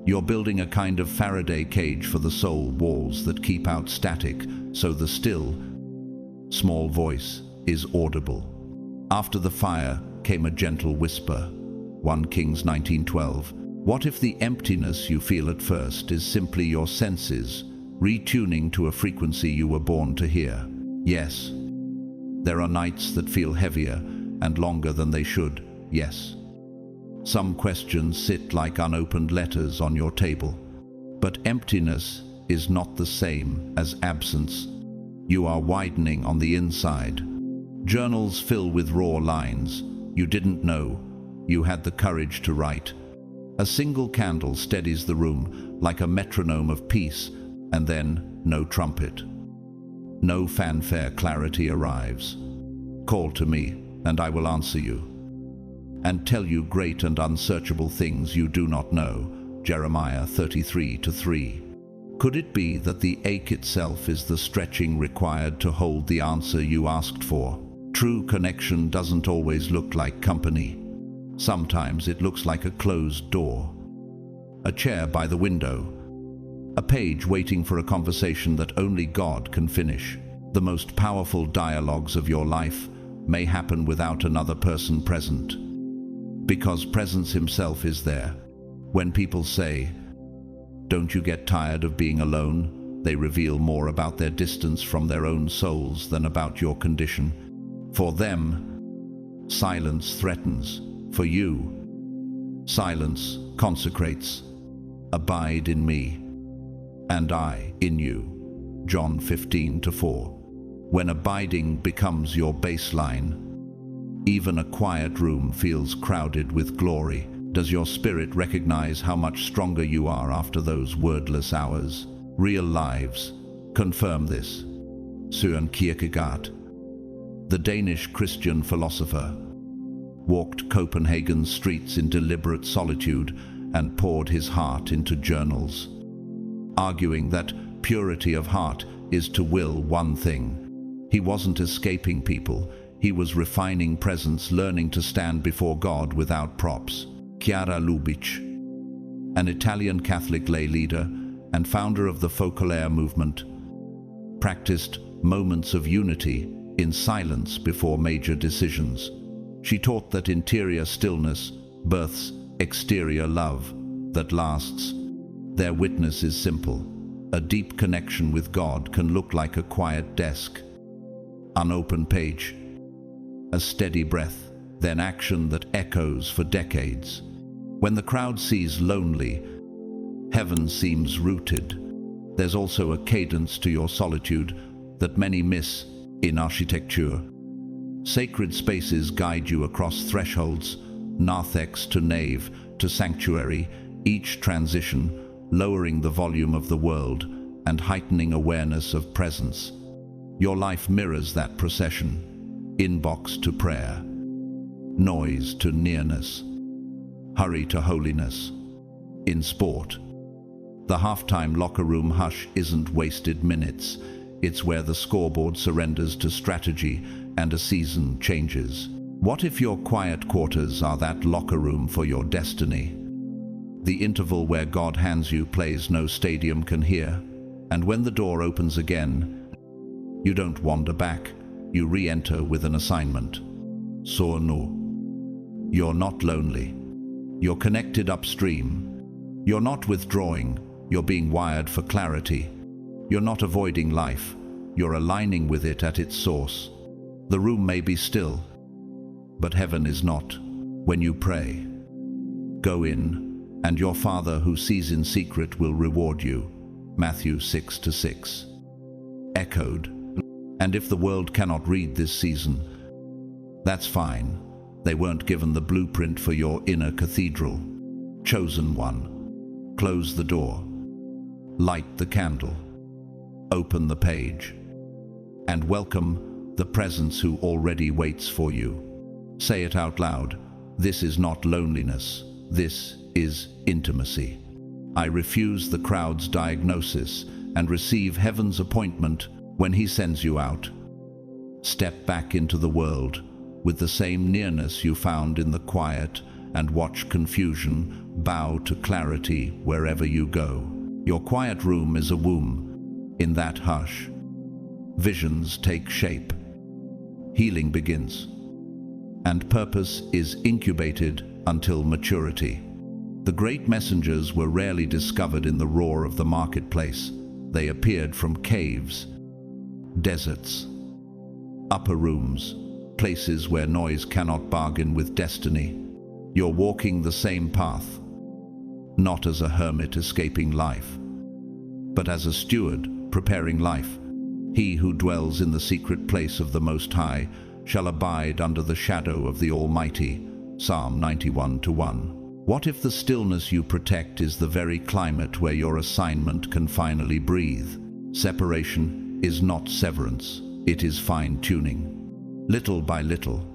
you're building a kind of Faraday cage for the soul, walls that keep out static, so the still, small voice is audible. After the fire came a gentle whisper. 1 Kings 19:12. What if the emptiness you feel at first is simply your senses retuning to a frequency you were born to hear? Yes. There are nights that feel heavier and longer than they should. Yes. Some questions sit like unopened letters on your table. But emptiness is not the same as absence. You are widening on the inside. Journals fill with raw lines you didn't know you had the courage to write. A single candle steadies the room like a metronome of peace, and then no trumpet. No fanfare, clarity arrives. Call to me, and I will answer you, and tell you great and unsearchable things you do not know. Jeremiah 33:3. Could it be that the ache itself is the stretching required to hold the answer you asked for? True connection doesn't always look like company. Sometimes it looks like a closed door, a chair by the window, A page waiting for a conversation that only God can finish. The most powerful dialogues of your life may happen without another person present, because presence himself is there. When people say, "Don't you get tired of being alone?" they reveal more about their distance from their own souls than about your condition. For them, silence threatens. For you, silence consecrates. Abide in me, and I in you. John 15:4. When abiding becomes your baseline, even a quiet room feels crowded with glory. Does your spirit recognize how much stronger you are after those wordless hours? Real lives confirm this. Søren Kierkegaard, the Danish Christian philosopher, walked Copenhagen's streets in deliberate solitude and poured his heart into journals, arguing that purity of heart is to will one thing. He wasn't escaping people, he was refining presence, learning to stand before God without props. Chiara Lubich, an Italian Catholic lay leader and founder of the Folklore movement, practiced moments of unity in silence before major decisions. She taught that interior stillness births exterior love that lasts. Their witness is simple. A deep connection with God can look like a quiet desk, unopened page, a steady breath, then action that echoes for decades. When the crowd sees lonely, heaven seems rooted. There's also a cadence to your solitude that many miss in architecture. Sacred spaces guide you across thresholds, narthex to nave to sanctuary, each transition lowering the volume of the world and heightening awareness of presence. Your life mirrors that procession. Inbox to prayer, noise to nearness, hurry to holiness. In sport, the halftime locker room hush isn't wasted minutes. It's where the scoreboard surrenders to strategy and a season changes. What if your quiet quarters are that locker room for your destiny? The interval where God hands you plays no stadium can hear, and when the door opens again, you don't wander back, you re-enter with an assignment. Sono. You're not lonely. You're connected upstream. You're not withdrawing, you're being wired for clarity. You're not avoiding life, you're aligning with it at its source. The room may be still, but heaven is not. When you pray, go in, and your Father who sees in secret will reward you. Matthew 6:6. Echoed. And if the world cannot read this season, that's fine. They weren't given the blueprint for your inner cathedral. Chosen one. Close the door. Light the candle. Open the page. And welcome the presence who already waits for you. Say it out loud. This is not loneliness. This is intimacy. I refuse the crowd's diagnosis and receive heaven's appointment when he sends you out. Step back into the world with the same nearness you found in the quiet and watch confusion bow to clarity wherever you go. Your quiet room is a womb. In that hush, visions take shape. Healing begins. And purpose is incubated until maturity. The great messengers were rarely discovered in the roar of the marketplace. They appeared from caves, deserts, upper rooms, places where noise cannot bargain with destiny. You're walking the same path, not as a hermit escaping life, but as a steward preparing life. He who dwells in the secret place of the Most High shall abide under the shadow of the Almighty. Psalm 91:1. What if the stillness you protect is the very climate where your assignment can finally breathe? Separation is not severance, it is fine-tuning. Little by little,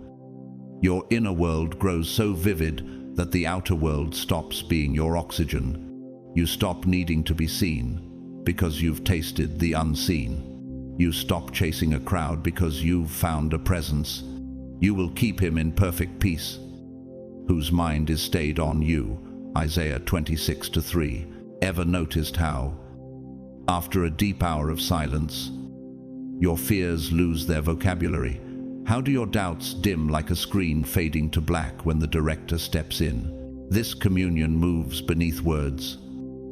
your inner world grows so vivid that the outer world stops being your oxygen. You stop needing to be seen because you've tasted the unseen. You stop chasing a crowd because you've found a presence. You will keep him in perfect peace, whose mind is stayed on you. Isaiah 26:3. Ever noticed how, After a deep hour of silence, your fears lose their vocabulary. How do your doubts dim like a screen fading to black when the director steps in? This communion moves beneath words.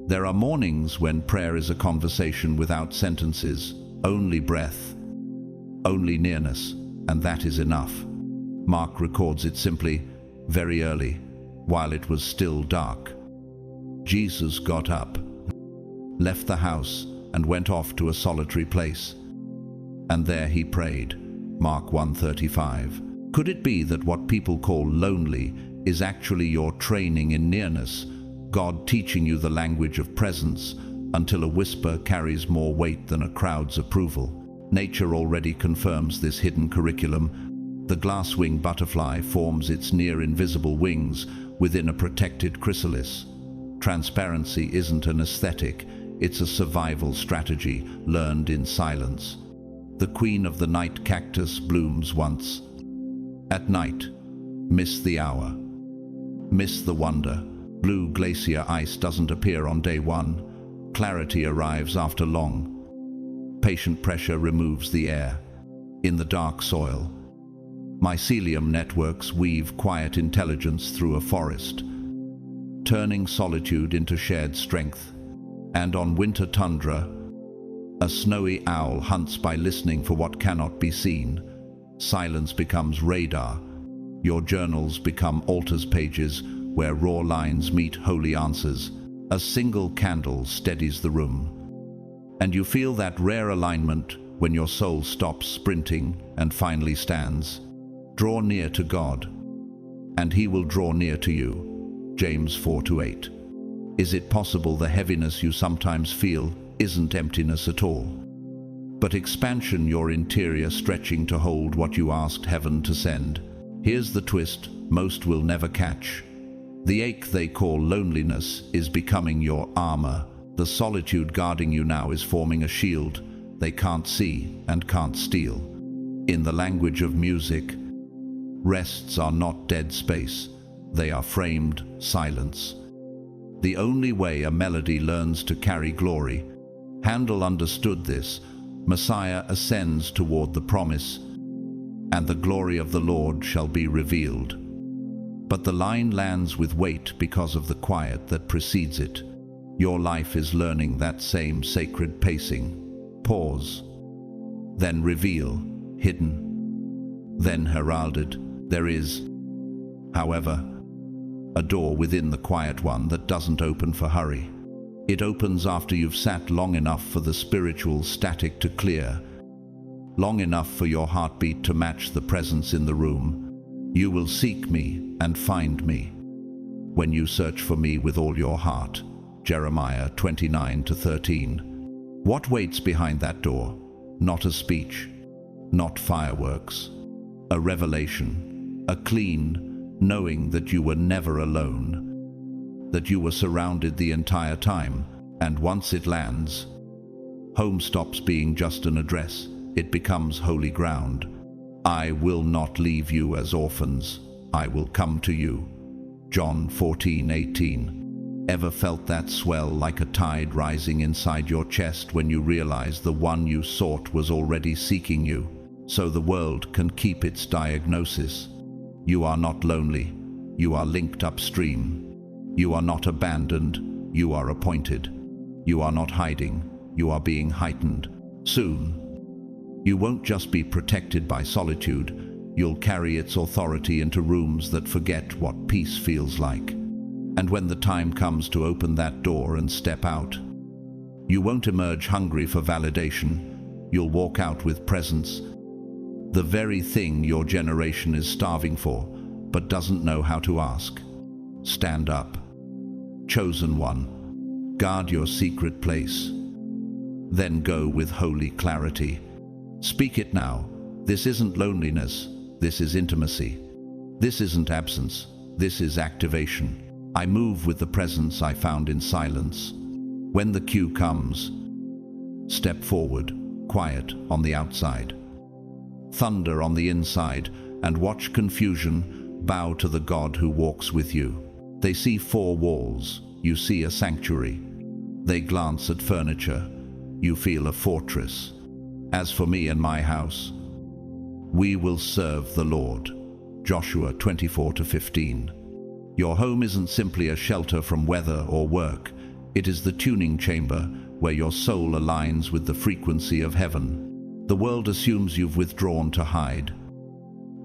There are mornings when prayer is a conversation without sentences, only breath, only nearness, and that is enough. Mark records it simply, very early, while it was still dark. Jesus got up, left the house, and went off to a solitary place. And there he prayed. Mark 1:35. Could it be that what people call lonely is actually your training in nearness, God teaching you the language of presence until a whisper carries more weight than a crowd's approval? Nature already confirms this hidden curriculum. The glass-winged butterfly forms its near-invisible wings within a protected chrysalis. Transparency isn't an aesthetic, it's a survival strategy learned in silence. The queen of the night cactus blooms once. At night, miss the hour. Miss the wonder. Blue glacier ice doesn't appear on day one. Clarity arrives after long. Patient pressure removes the air. In the dark soil, mycelium networks weave quiet intelligence through a forest, turning solitude into shared strength. And on winter tundra, a snowy owl hunts by listening for what cannot be seen. Silence becomes radar. Your journals become altars pages where raw lines meet holy answers. A single candle steadies the room. And you feel that rare alignment when your soul stops sprinting and finally stands. Draw near to God, and He will draw near to you. James 4:8. Is it possible the heaviness you sometimes feel isn't emptiness at all, but expansion, your interior stretching to hold what you asked heaven to send? Here's the twist most will never catch. The ache they call loneliness is becoming your armor. The solitude guarding you now is forming a shield they can't see and can't steal. In the language of music, rests are not dead space, they are framed silence. The only way a melody learns to carry glory. Handel understood this. Messiah ascends toward the promise, and the glory of the Lord shall be revealed. But the line lands with weight because of the quiet that precedes it. Your life is learning that same sacred pacing. Pause, then reveal, hidden, then heralded. There is, however, a door within the quiet one that doesn't open for hurry. It opens after you've sat long enough for the spiritual static to clear, long enough for your heartbeat to match the presence in the room. You will seek me and find me when you search for me with all your heart. Jeremiah 29:13. What waits behind that door? Not a speech, not fireworks, a revelation, a clean knowing that you were never alone, that you were surrounded the entire time, and once it lands, home stops being just an address, it becomes holy ground. I will not leave you as orphans, I will come to you. John 14:18. Ever felt that swell like a tide rising inside your chest when you realize the one you sought was already seeking you, so the world can keep its diagnosis? You are not lonely, you are linked upstream. You are not abandoned, you are appointed. You are not hiding, you are being heightened. Soon, you won't just be protected by solitude, you'll carry its authority into rooms that forget what peace feels like. And when the time comes to open that door and step out, you won't emerge hungry for validation, you'll walk out with presence. The very thing your generation is starving for, but doesn't know how to ask. Stand up. Chosen one, guard your secret place. Then go with holy clarity. Speak it now. This isn't loneliness, this is intimacy. This isn't absence, this is activation. I move with the presence I found in silence. When the cue comes, step forward, quiet on the outside, thunder on the inside, and watch confusion bow to the God who walks with you. They see four walls, you see a sanctuary. They glance at furniture, you feel a fortress. As for me and my house, we will serve the Lord. Joshua 24-15. Your home isn't simply a shelter from weather or work. It is the tuning chamber where your soul aligns with the frequency of heaven. The world assumes you've withdrawn to hide,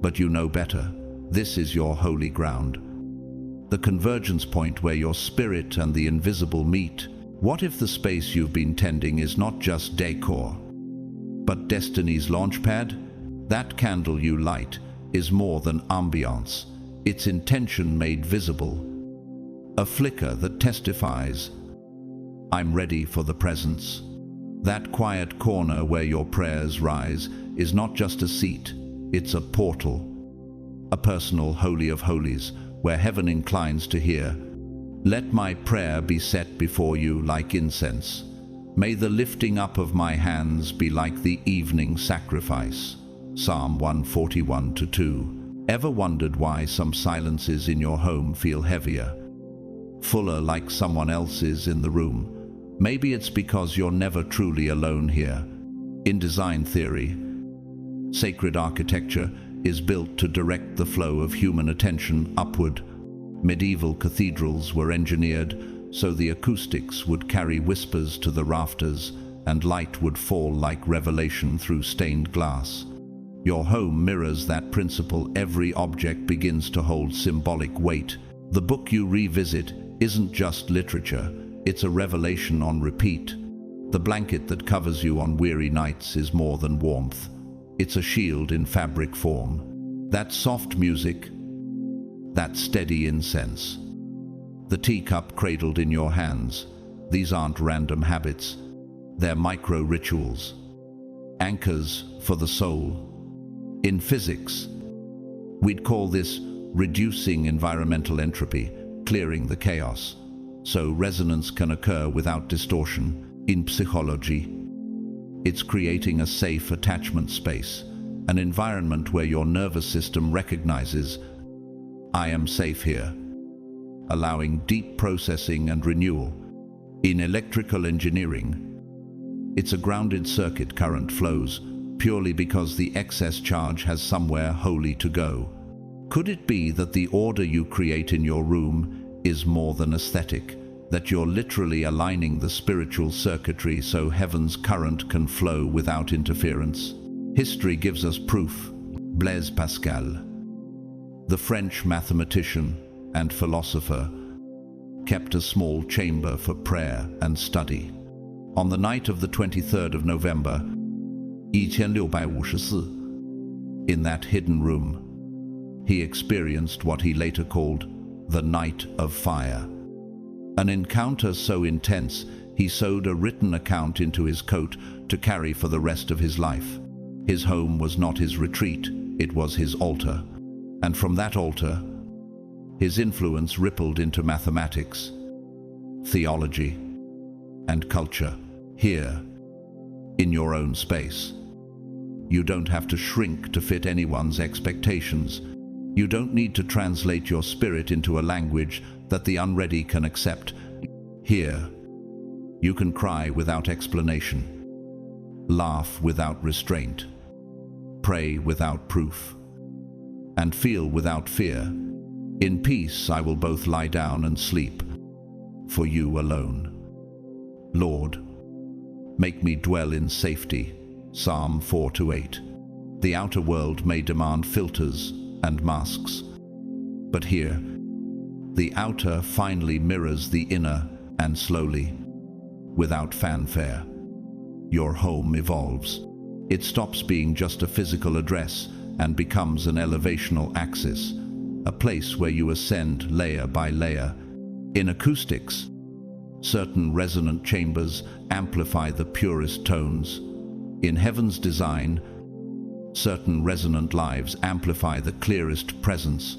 but you know better. This is your holy ground, the convergence point where your spirit and the invisible meet. What if the space you've been tending is not just decor, but destiny's launchpad? That candle you light is more than ambiance. It's intention made visible. A flicker that testifies, I'm ready for the presence. That quiet corner where your prayers rise is not just a seat, it's a portal. A personal holy of holies where heaven inclines to hear. Let my prayer be set before you like incense. May the lifting up of my hands be like the evening sacrifice. Psalm 141-2. Ever wondered why some silences in your home feel heavier, fuller, like someone else's in the room? Maybe it's because you're never truly alone here. In design theory, sacred architecture is built to direct the flow of human attention upward. Medieval cathedrals were engineered so the acoustics would carry whispers to the rafters and light would fall like revelation through stained glass. Your home mirrors that principle. Every object begins to hold symbolic weight. The book you revisit isn't just literature, it's a revelation on repeat. The blanket that covers you on weary nights is more than warmth. It's a shield in fabric form. That soft music, that steady incense, the teacup cradled in your hands, these aren't random habits, they're micro-rituals, anchors for the soul. In physics, we'd call this reducing environmental entropy, clearing the chaos, so resonance can occur without distortion. In psychology, it's creating a safe attachment space, an environment where your nervous system recognizes, I am safe here, allowing deep processing and renewal. In electrical engineering, it's a grounded circuit current flows purely because the excess charge has somewhere holy to go. Could it be that the order you create in your room is more than aesthetic, that you're literally aligning the spiritual circuitry so heaven's current can flow without interference? History gives us proof. Blaise Pascal, the French mathematician and philosopher, kept a small chamber for prayer and study. On the night of the 23rd of November, 1654, in that hidden room, he experienced what he later called the Night of Fire. An encounter so intense, he sewed a written account into his coat to carry for the rest of his life. His home was not his retreat, it was his altar. And from that altar, his influence rippled into mathematics, theology, and culture. Here, in your own space, you don't have to shrink to fit anyone's expectations. You don't need to translate your spirit into a language that the unready can accept. Here, you can cry without explanation, laugh without restraint, pray without proof, and feel without fear. In peace I will both lie down and sleep, for you alone. Lord, make me dwell in safety. Psalm 4-8. The outer world may demand filters and masks, but here, the outer finally mirrors the inner, and slowly, without fanfare, your home evolves. It stops being just a physical address and becomes an elevational axis, a place where you ascend layer by layer. In acoustics, certain resonant chambers amplify the purest tones. In heaven's design, certain resonant lives amplify the clearest presence.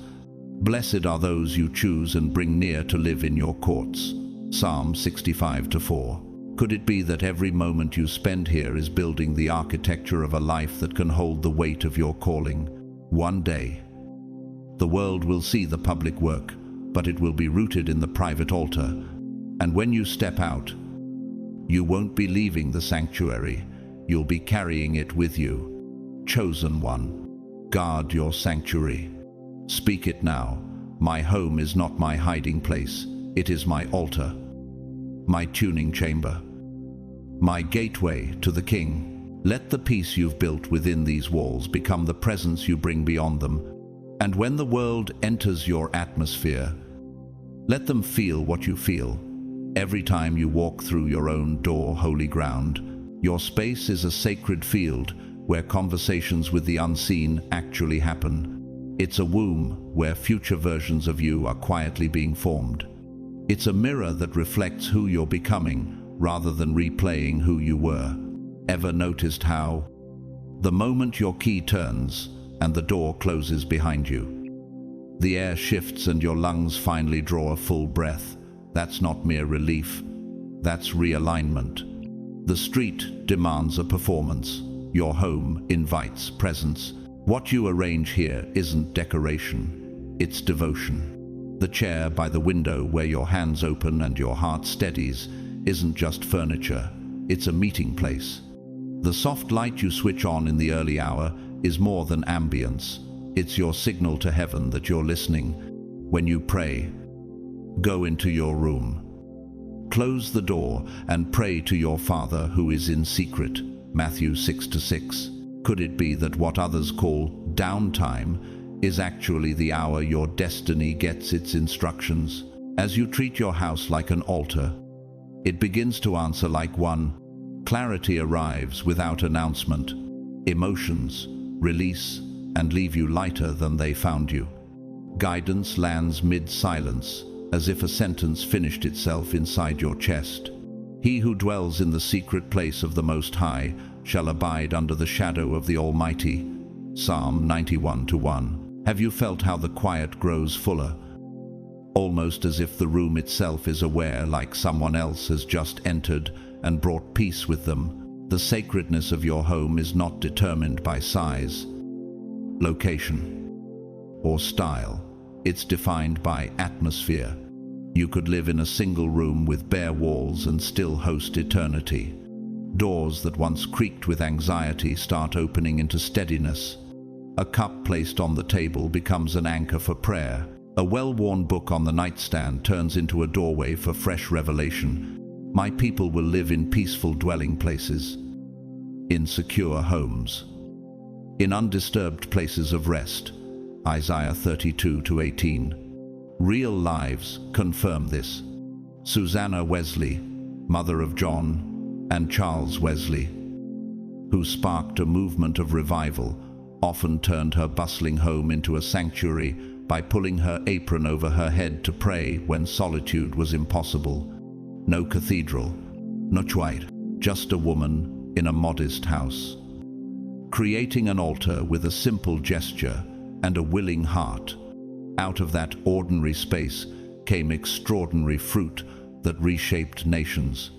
Blessed are those you choose and bring near to live in your courts. Psalm 65-4. Could it be that every moment you spend here is building the architecture of a life that can hold the weight of your calling? One day, the world will see the public work, but it will be rooted in the private altar. And when you step out, You won't be leaving the sanctuary. You'll be carrying it with you. Chosen one, guard your sanctuary. Speak it now. My home is not my hiding place. It is my altar, my tuning chamber, my gateway to the King. Let the peace you've built within these walls become the presence you bring beyond them. And when the world enters your atmosphere, let them feel what you feel. Every time you walk through your own door, holy ground, your space is a sacred field where conversations with the unseen actually happen. It's a womb where future versions of you are quietly being formed. It's a mirror that reflects who you're becoming rather than replaying who you were. Ever noticed how the moment your key turns and the door closes behind you, the air shifts and your lungs finally draw a full breath? That's not mere relief, that's realignment. The street demands a performance. Your home invites presence. What you arrange here isn't decoration, it's devotion. The chair by the window where your hands open and your heart steadies isn't just furniture, it's a meeting place. The soft light you switch on in the early hour is more than ambience. It's your signal to heaven that you're listening. When you pray, go into your room. Close the door and pray to your Father who is in secret. Matthew 6:6. Could it be that what others call downtime is actually the hour your destiny gets its instructions? As you treat your house like an altar, it begins to answer like one. Clarity arrives without announcement. Emotions release and leave you lighter than they found you. Guidance lands mid-silence, as if a sentence finished itself inside your chest. He who dwells in the secret place of the Most High shall abide under the shadow of the Almighty. Psalm 91:1. Have you felt how the quiet grows fuller? Almost as if the room itself is aware, like someone else has just entered and brought peace with them. The sacredness of your home is not determined by size, location, or style. It's defined by atmosphere. You could live in a single room with bare walls and still host eternity. Doors that once creaked with anxiety start opening into steadiness. A cup placed on the table becomes an anchor for prayer. A well-worn book on the nightstand turns into a doorway for fresh revelation. My people will live in peaceful dwelling places, in secure homes, in undisturbed places of rest. Isaiah 32:18. Real lives confirm this. Susanna Wesley, mother of John and Charles Wesley, who sparked a movement of revival, often turned her bustling home into a sanctuary by pulling her apron over her head to pray when solitude was impossible. No cathedral, no choir, just a woman in a modest house, creating an altar with a simple gesture and a willing heart. Out of that ordinary space came extraordinary fruit that reshaped nations.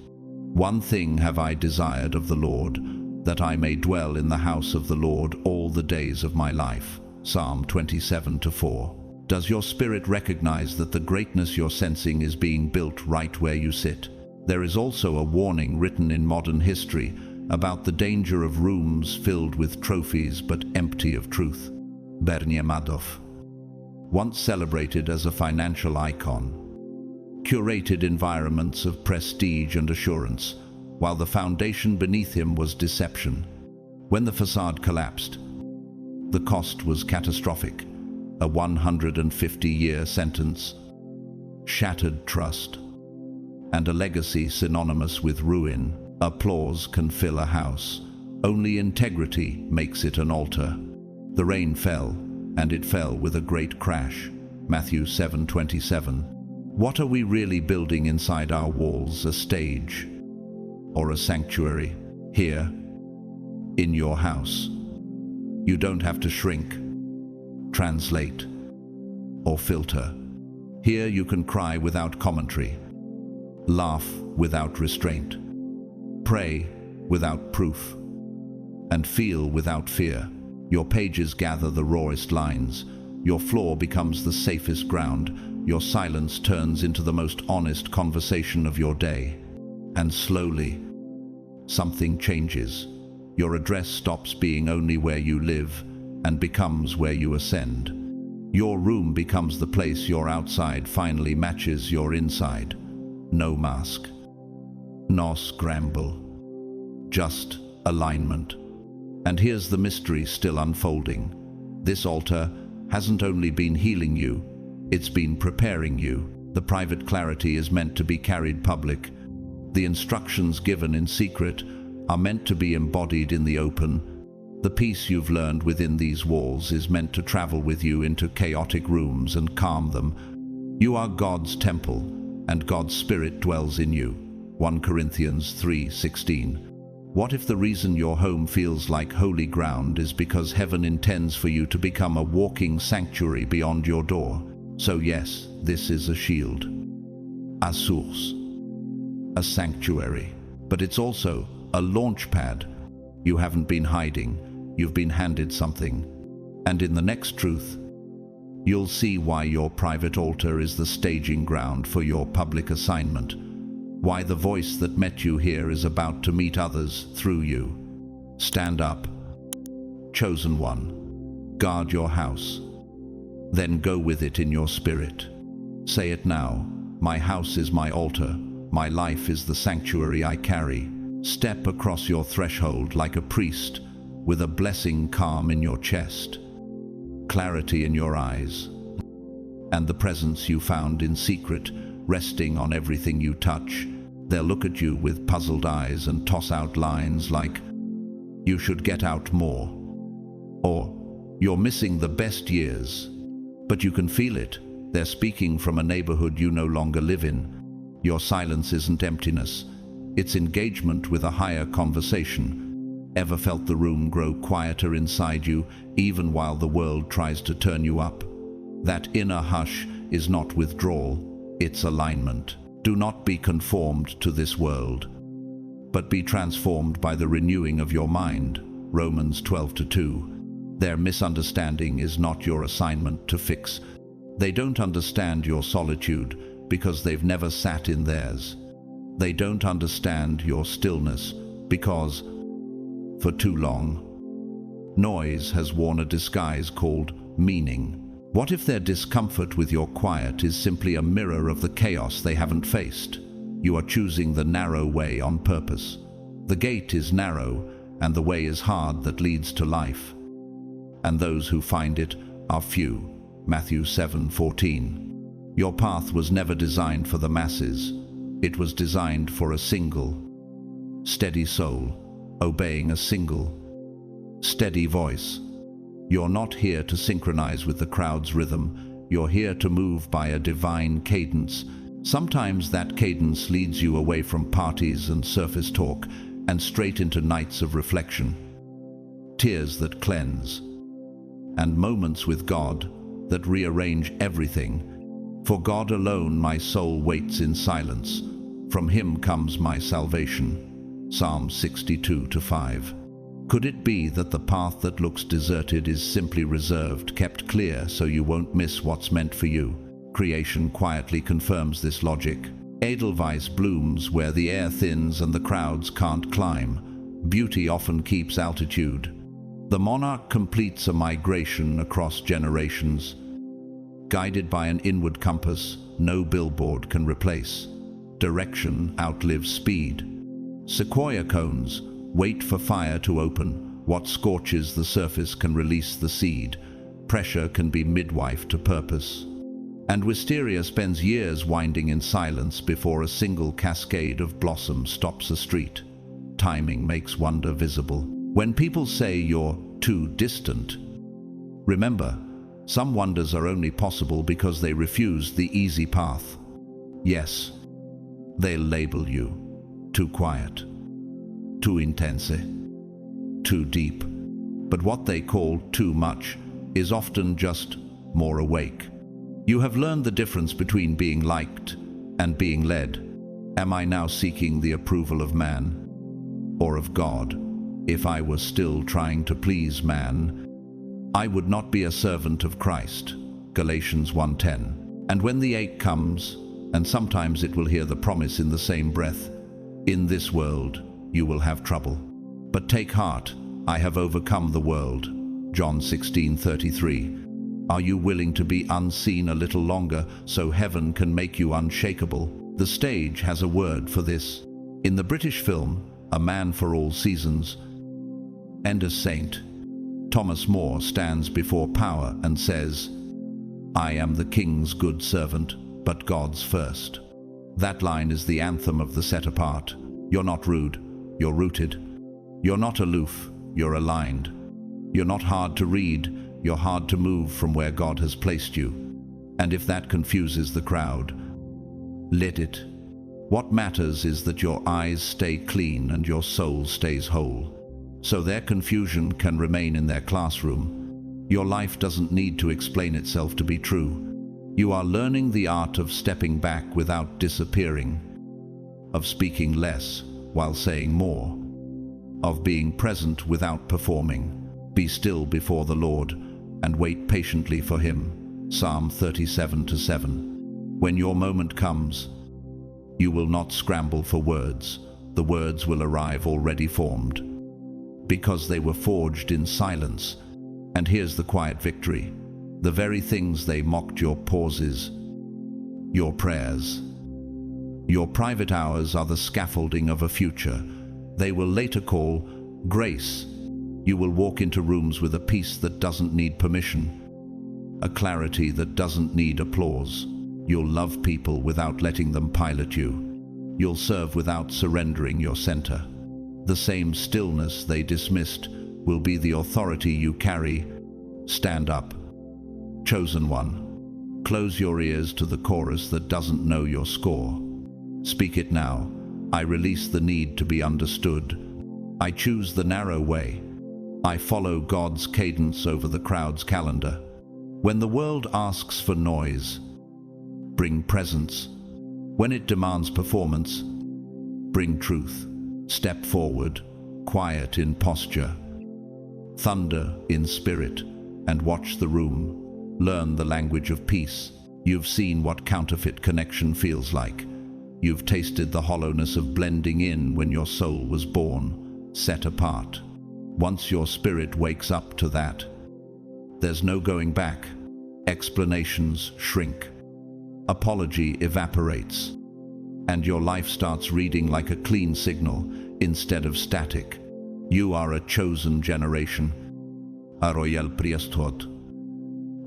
One thing have I desired of the Lord, that I may dwell in the house of the Lord all the days of my life. Psalm 27:4. Does your spirit recognize that the greatness you're sensing is being built right where you sit? There is also a warning written in modern history about the danger of rooms filled with trophies but empty of truth. Bernie Madoff, once celebrated as a financial icon, curated environments of prestige and assurance, while the foundation beneath him was deception. When the facade collapsed, the cost was catastrophic. A 150-year sentence, shattered trust, and a legacy synonymous with ruin. Applause can fill a house. Only integrity makes it an altar. The rain fell, and it fell with a great crash. Matthew 7:27. What are we really building inside our walls? A stage or a sanctuary? Here, in your house, you don't have to shrink, translate, or filter. Here you can cry without commentary, laugh without restraint, pray without proof, and feel without fear. Your pages gather the rawest lines. Your floor becomes the safest ground. Your silence turns into the most honest conversation of your day. And slowly, something changes. Your address stops being only where you live and becomes where you ascend. Your room becomes the place your outside finally matches your inside. No mask, no scramble, just alignment. And here's the mystery still unfolding. This altar hasn't only been healing you, it's been preparing you. The private clarity is meant to be carried public. The instructions given in secret are meant to be embodied in the open. The peace you've learned within these walls is meant to travel with you into chaotic rooms and calm them. You are God's temple, and God's Spirit dwells in you. 1 Corinthians 3:16. What if the reason your home feels like holy ground is because heaven intends for you to become a walking sanctuary beyond your door? So yes, this is a shield, a source, a sanctuary, but it's also a launchpad. You haven't been hiding, you've been handed something. And in the next truth, you'll see why your private altar is the staging ground for your public assignment. Why the voice that met you here is about to meet others through you. Stand up, chosen one. Guard your house. Then go with it in your spirit. Say it now. My house is my altar. My life is the sanctuary I carry. Step across your threshold like a priest, with a blessing calm in your chest, clarity in your eyes, and the presence you found in secret resting on everything you touch. They'll look at you with puzzled eyes and toss out lines like, "You should get out more," or "You're missing the best years." But you can feel it. They're speaking from a neighborhood you no longer live in. Your silence isn't emptiness. It's engagement with a higher conversation. Ever felt the room grow quieter inside you, even while the world tries to turn you up? That inner hush is not withdrawal, it's alignment. Do not be conformed to this world, but be transformed by the renewing of your mind. Romans 12:2. Their misunderstanding is not your assignment to fix. They don't understand your solitude because they've never sat in theirs. They don't understand your stillness because, for too long, noise has worn a disguise called meaning. What if their discomfort with your quiet is simply a mirror of the chaos they haven't faced? You are choosing the narrow way on purpose. The gate is narrow, and the way is hard that leads to life. And those who find it are few. Matthew 7:14. Your path was never designed for the masses. It was designed for a single, steady soul, obeying a single, steady voice. You're not here to synchronize with the crowd's rhythm. You're here to move by a divine cadence. Sometimes that cadence leads you away from parties and surface talk and straight into nights of reflection, tears that cleanse, and moments with God that rearrange everything. For God alone my soul waits in silence. From Him comes my salvation. Psalm 62:5. Could it be that the path that looks deserted is simply reserved, kept clear so you won't miss what's meant for you? Creation quietly confirms this logic. Edelweiss blooms where the air thins and the crowds can't climb. Beauty often keeps altitude. The monarch completes a migration across generations. Guided by an inward compass no billboard can replace. Direction outlives speed. Sequoia cones wait for fire to open. What scorches the surface can release the seed. Pressure can be midwife to purpose. And wisteria spends years winding in silence before a single cascade of blossom stops a street. Timing makes wonder visible. When people say you're too distant, remember, some wonders are only possible because they refuse the easy path. Yes, they'll label you too quiet, too intense, too deep. But what they call too much is often just more awake. You have learned the difference between being liked and being led. Am I now seeking the approval of man or of God? If I was still trying to please man, I would not be a servant of Christ. Galatians 1:10. And when the ache comes, and sometimes it will hear the promise in the same breath, In this world, you will have trouble. But take heart, I have overcome the world. John 16:33. Are you willing to be unseen a little longer so heaven can make you unshakable? The stage has a word for this. In the British film, A Man for All Seasons, and as Saint Thomas More stands before power and says, I am the king's good servant, but God's first. That line is the anthem of the set apart. You're not rude, you're rooted. You're not aloof, you're aligned. You're not hard to read, you're hard to move from where God has placed you. And if that confuses the crowd, let it. What matters is that your eyes stay clean and your soul stays whole, so their confusion can remain in their classroom. Your life doesn't need to explain itself to be true. You are learning the art of stepping back without disappearing, of speaking less while saying more, of being present without performing. Be still before the Lord and wait patiently for Him. Psalm 37:7. When your moment comes, you will not scramble for words. The words will arrive already formed, because they were forged in silence. And here's the quiet victory. The very things they mocked, your pauses, your prayers, your private hours, are the scaffolding of a future they will later call grace. You will walk into rooms with a peace that doesn't need permission, a clarity that doesn't need applause. You'll love people without letting them pilot you. You'll serve without surrendering your center. The same stillness they dismissed will be the authority you carry. Stand up, chosen one. Close your ears to the chorus that doesn't know your score. Speak it now. I release the need to be understood. I choose the narrow way. I follow God's cadence over the crowd's calendar. When the world asks for noise, bring presence. When it demands performance, bring truth. Step forward, quiet in posture, thunder in spirit, and watch the room. Learn the language of peace. You've seen what counterfeit connection feels like. You've tasted the hollowness of blending in when your soul was born, set apart. Once your spirit wakes up to that, there's no going back. Explanations shrink. Apology evaporates. And your life starts reading like a clean signal instead of static. You are a chosen generation, a royal priesthood,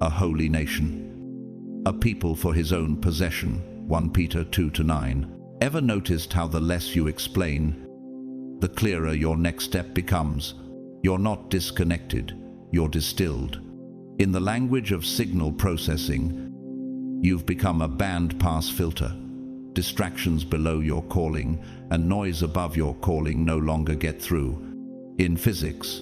a holy nation, a people for His own possession. 1 Peter 2:9. Ever noticed how the less you explain, the clearer your next step becomes? You're not disconnected, you're distilled. In the language of signal processing, you've become a bandpass filter. Distractions below your calling and noise above your calling no longer get through. In physics,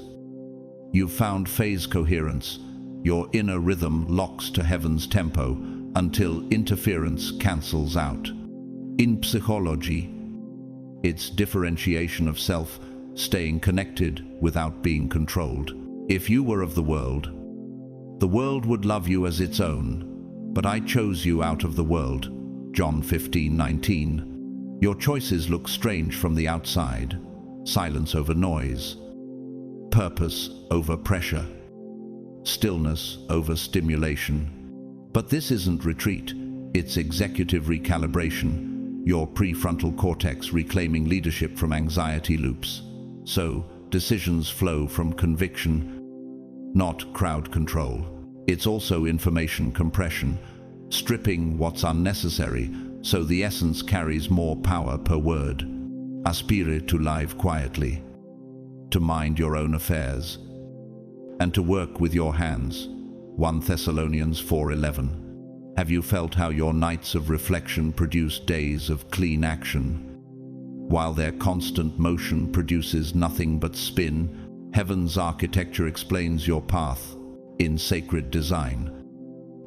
you've found phase coherence. Your inner rhythm locks to heaven's tempo until interference cancels out. In psychology, it's differentiation of self, staying connected without being controlled. If you were of the world would love you as its own, but I chose you out of the world. John 15:19. Your choices look strange from the outside. Silence over noise, purpose over pressure, stillness over stimulation. But this isn't retreat, it's executive recalibration, your prefrontal cortex reclaiming leadership from anxiety loops. So, decisions flow from conviction, not crowd control. It's also information compression, stripping what's unnecessary so the essence carries more power per word. Aspire to live quietly, to mind your own affairs, and to work with your hands. 1 Thessalonians 4:11. Have you felt how your nights of reflection produce days of clean action? While their constant motion produces nothing but spin, heaven's architecture explains your path in sacred design.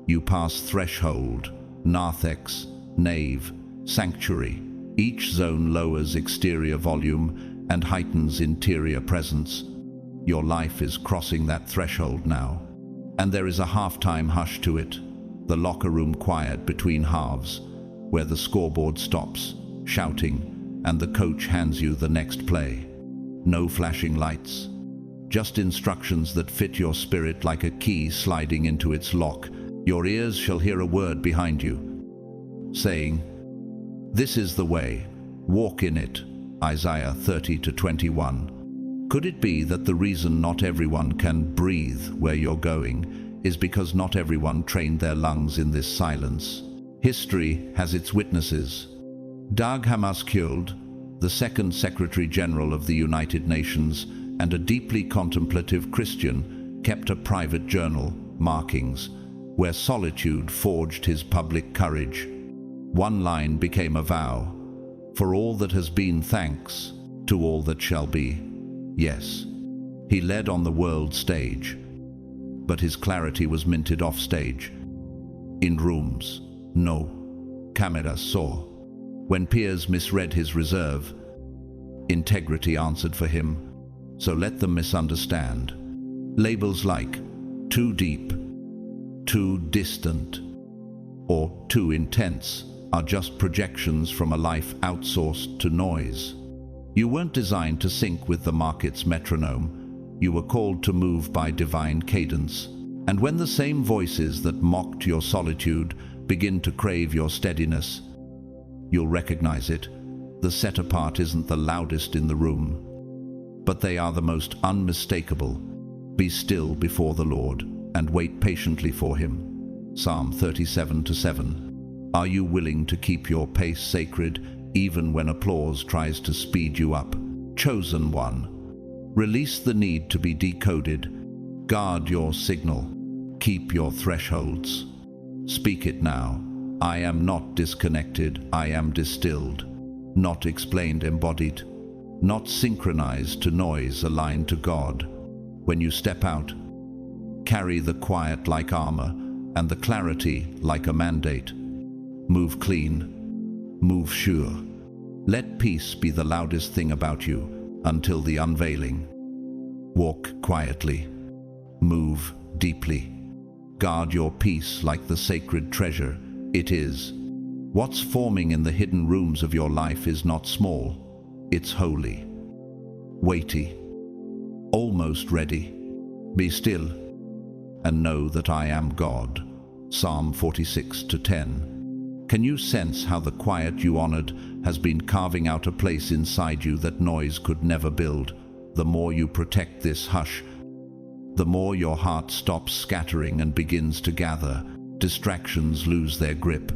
You pass threshold, narthex, nave, sanctuary. Each zone lowers exterior volume and heightens interior presence. Your life is crossing that threshold now. And there is a halftime hush to it, the locker room quiet between halves, where the scoreboard stops, shouting, and the coach hands you the next play. No flashing lights, just instructions that fit your spirit like a key sliding into its lock. Your ears shall hear a word behind you, saying, "This is the way, walk in it." Isaiah 30-21. Could it be that the reason not everyone can breathe where you're going is because not everyone trained their lungs in this silence? History has its witnesses. Dag Hammarskjöld, the second Secretary General of the United Nations and a deeply contemplative Christian, kept a private journal, Markings, where solitude forged his public courage. One line became a vow: "For all that has been, thanks, to all that shall be, yes." He led on the world stage, but his clarity was minted off stage. In rooms, no cameras saw. When peers misread his reserve, integrity answered for him. So let them misunderstand. Labels like too deep, too distant, or too intense are just projections from a life outsourced to noise. You weren't designed to sync with the market's metronome. You were called to move by divine cadence. And when the same voices that mocked your solitude begin to crave your steadiness, you'll recognize it. The set apart isn't the loudest in the room, but they are the most unmistakable. Be still before the Lord and wait patiently for him. Psalm 37-7. Are you willing to keep your pace sacred even when applause tries to speed you up? Chosen one. Release the need to be decoded. Guard your signal. Keep your thresholds. Speak it now. I am not disconnected. I am distilled. Not explained, embodied. Not synchronized to noise, aligned to God. When you step out, carry the quiet like armor and the clarity like a mandate. Move clean. Move sure. Let peace be the loudest thing about you until the unveiling. Walk quietly. Move deeply. Guard your peace like the sacred treasure it is. What's forming in the hidden rooms of your life is not small. It's holy, weighty, almost ready. Be still and know that I am God. Psalm 46-10. Can you sense how the quiet you honored has been carving out a place inside you that noise could never build? The more you protect this hush, the more your heart stops scattering and begins to gather. Distractions lose their grip,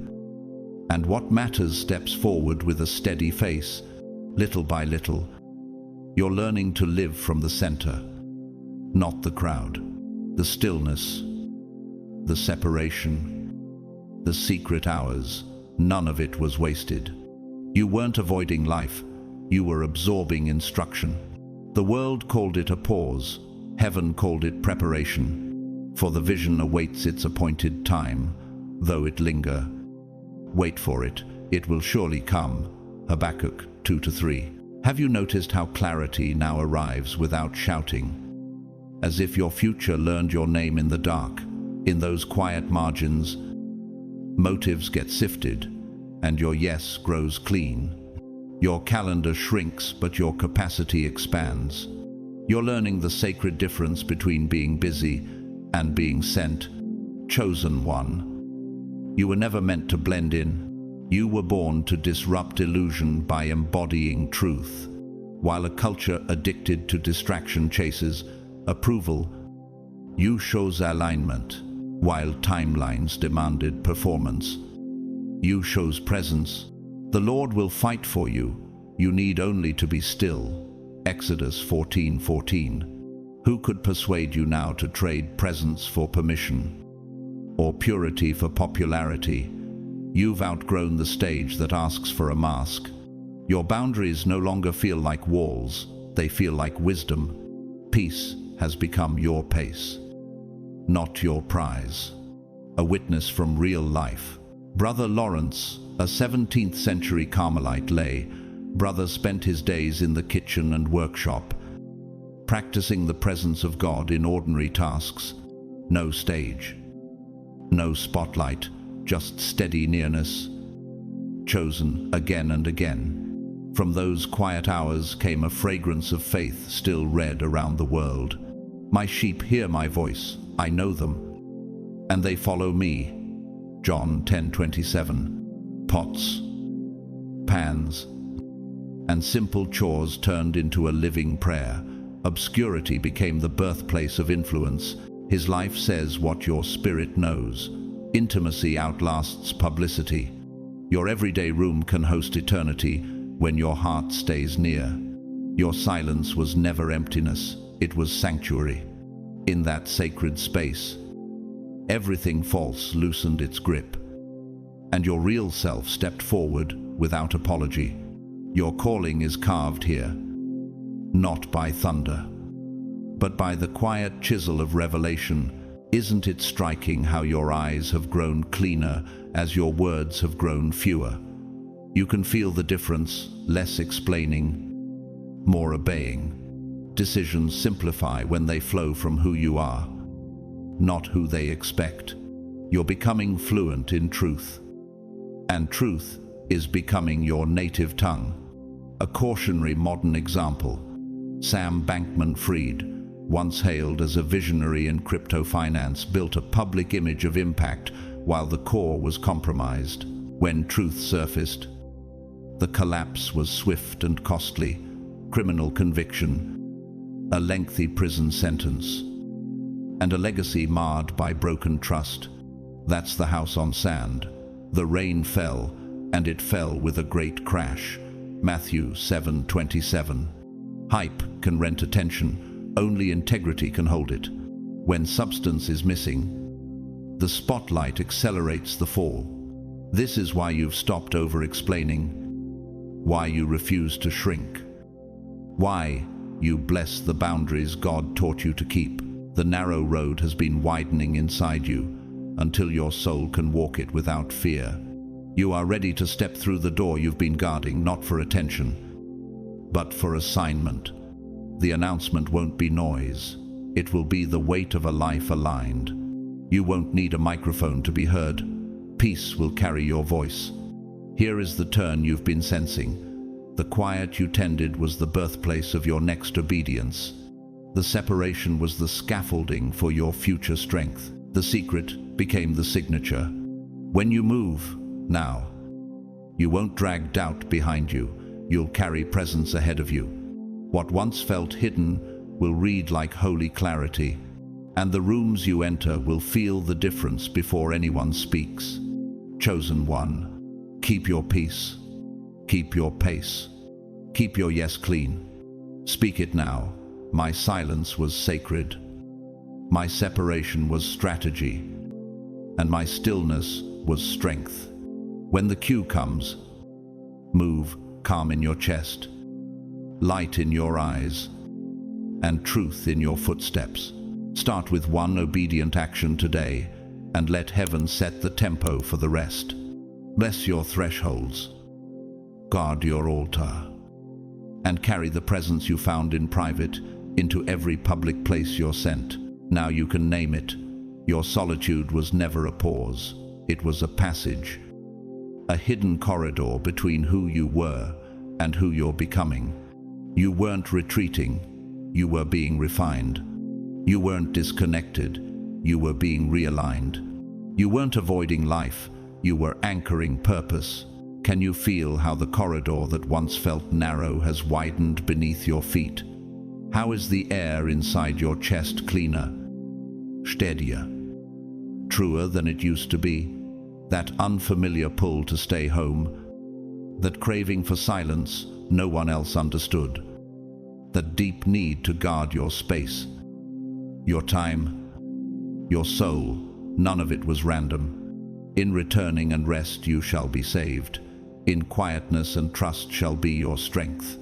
and what matters steps forward with a steady face. Little by little, you're learning to live from the center, not the crowd. The stillness, the separation, the secret hours, none of it was wasted. You weren't avoiding life, you were absorbing instruction. The world called it a pause, heaven called it preparation, for the vision awaits its appointed time, though it linger. Wait for it, it will surely come. Habakkuk 2-3. Have you noticed how clarity now arrives without shouting? As if your future learned your name in the dark. In those quiet margins, motives get sifted, and your yes grows clean. Your calendar shrinks, but your capacity expands. You're learning the sacred difference between being busy and being sent. Chosen one. You were never meant to blend in. You were born to disrupt illusion by embodying truth. While a culture addicted to distraction chases approval, you chose alignment. While timelines demanded performance, you chose presence. The Lord will fight for you. You need only to be still. Exodus 14:14. Who could persuade you now to trade presence for permission, or purity for popularity? You've outgrown the stage that asks for a mask. Your boundaries no longer feel like walls, they feel like wisdom. Peace has become your pace, not your prize. A witness from real life. Brother Lawrence, a 17th century Carmelite lay brother, spent his days in the kitchen and workshop, practicing the presence of God in ordinary tasks. No stage, no spotlight, just steady nearness. Chosen again and again. From those quiet hours came a fragrance of faith still read around the world. My sheep hear my voice, I know them, and they follow me. John 10:27. Pots, pans, and simple chores turned into a living prayer. Obscurity became the birthplace of influence. His life says what your spirit knows. Intimacy outlasts publicity. Your everyday room can host eternity when your heart stays near. Your silence was never emptiness, it was sanctuary. In that sacred space, everything false loosened its grip, and your real self stepped forward without apology. Your calling is carved here, not by thunder, but by the quiet chisel of revelation. Isn't it striking how your eyes have grown cleaner as your words have grown fewer? You can feel the difference, less explaining, more obeying. Decisions simplify when they flow from who you are, not who they expect. You're becoming fluent in truth, and truth is becoming your native tongue. A cautionary modern example. Sam Bankman-Fried, once hailed as a visionary in crypto finance, built a public image of impact while the core was compromised. When truth surfaced, the collapse was swift and costly. Criminal conviction, a lengthy prison sentence, and a legacy marred by broken trust. That's the house on sand. The rain fell, and it fell with a great crash. Matthew 7:27. Hype can rent attention, only integrity can hold it. When substance is missing, the spotlight accelerates the fall. This is why you've stopped over-explaining, why you refuse to shrink, why you bless the boundaries God taught you to keep. The narrow road has been widening inside you until your soul can walk it without fear. You are ready to step through the door you've been guarding, not for attention, but for assignment. The announcement won't be noise. It will be the weight of a life aligned. You won't need a microphone to be heard. Peace will carry your voice. Here is the turn you've been sensing. The quiet you tended was the birthplace of your next obedience. The separation was the scaffolding for your future strength. The secret became the signature. When you move, now, you won't drag doubt behind you. You'll carry presence ahead of you. What once felt hidden will read like holy clarity, and the rooms you enter will feel the difference before anyone speaks. Chosen one, keep your peace, keep your pace, keep your yes clean. Speak it now. My silence was sacred. My separation was strategy, and my stillness was strength. When the cue comes, move, calm in your chest, light in your eyes, and truth in your footsteps. Start with one obedient action today, and let heaven set the tempo for the rest. Bless your thresholds, guard your altar, and carry the presence you found in private into every public place you're sent. Now you can name it. Your solitude was never a pause. It was a passage, a hidden corridor between who you were and who you're becoming. You weren't retreating, you were being refined. You weren't disconnected, you were being realigned. You weren't avoiding life, you were anchoring purpose. Can you feel how the corridor that once felt narrow has widened beneath your feet? How is the air inside your chest cleaner, steadier, truer than it used to be? That unfamiliar pull to stay home, that craving for silence no one else understood, that deep need to guard your space, your time, your soul, none of it was random. In returning and rest you shall be saved. In quietness and trust shall be your strength.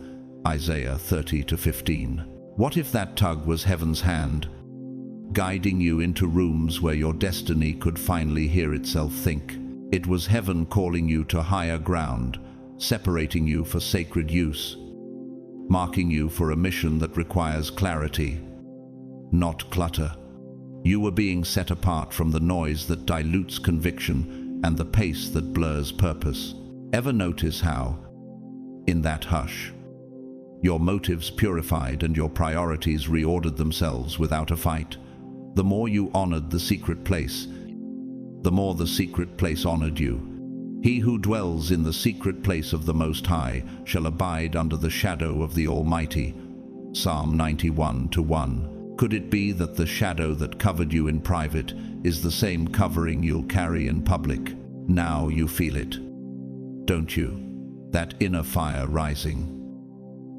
Isaiah 30:15. What if that tug was heaven's hand, guiding you into rooms where your destiny could finally hear itself think? It was heaven calling you to higher ground, separating you for sacred use, marking you for a mission that requires clarity, not clutter. You were being set apart from the noise that dilutes conviction and the pace that blurs purpose. Ever notice how, In that hush, your motives purified and your priorities reordered themselves without a fight. The more you honored the secret place, the more the secret place honored you. He who dwells in the secret place of the Most High shall abide under the shadow of the Almighty. Psalm 91:1. Could it be that the shadow that covered you in private is the same covering you'll carry in public? Now you feel it, don't you? That inner fire rising,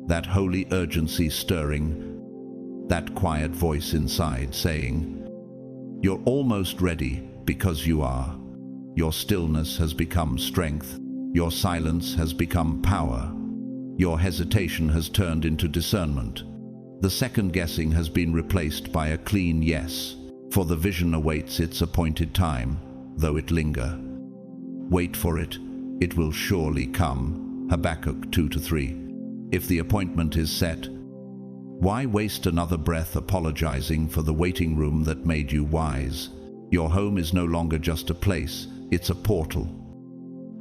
that holy urgency stirring, that quiet voice inside saying, "You're almost ready," because you are. Your stillness has become strength. Your silence has become power. Your hesitation has turned into discernment. The second guessing has been replaced by a clean yes, for the vision awaits its appointed time, though it linger. Wait for it, it will surely come. Habakkuk 2-3. If the appointment is set, why waste another breath apologizing for the waiting room that made you wise? Your home is no longer just a place, it's a portal,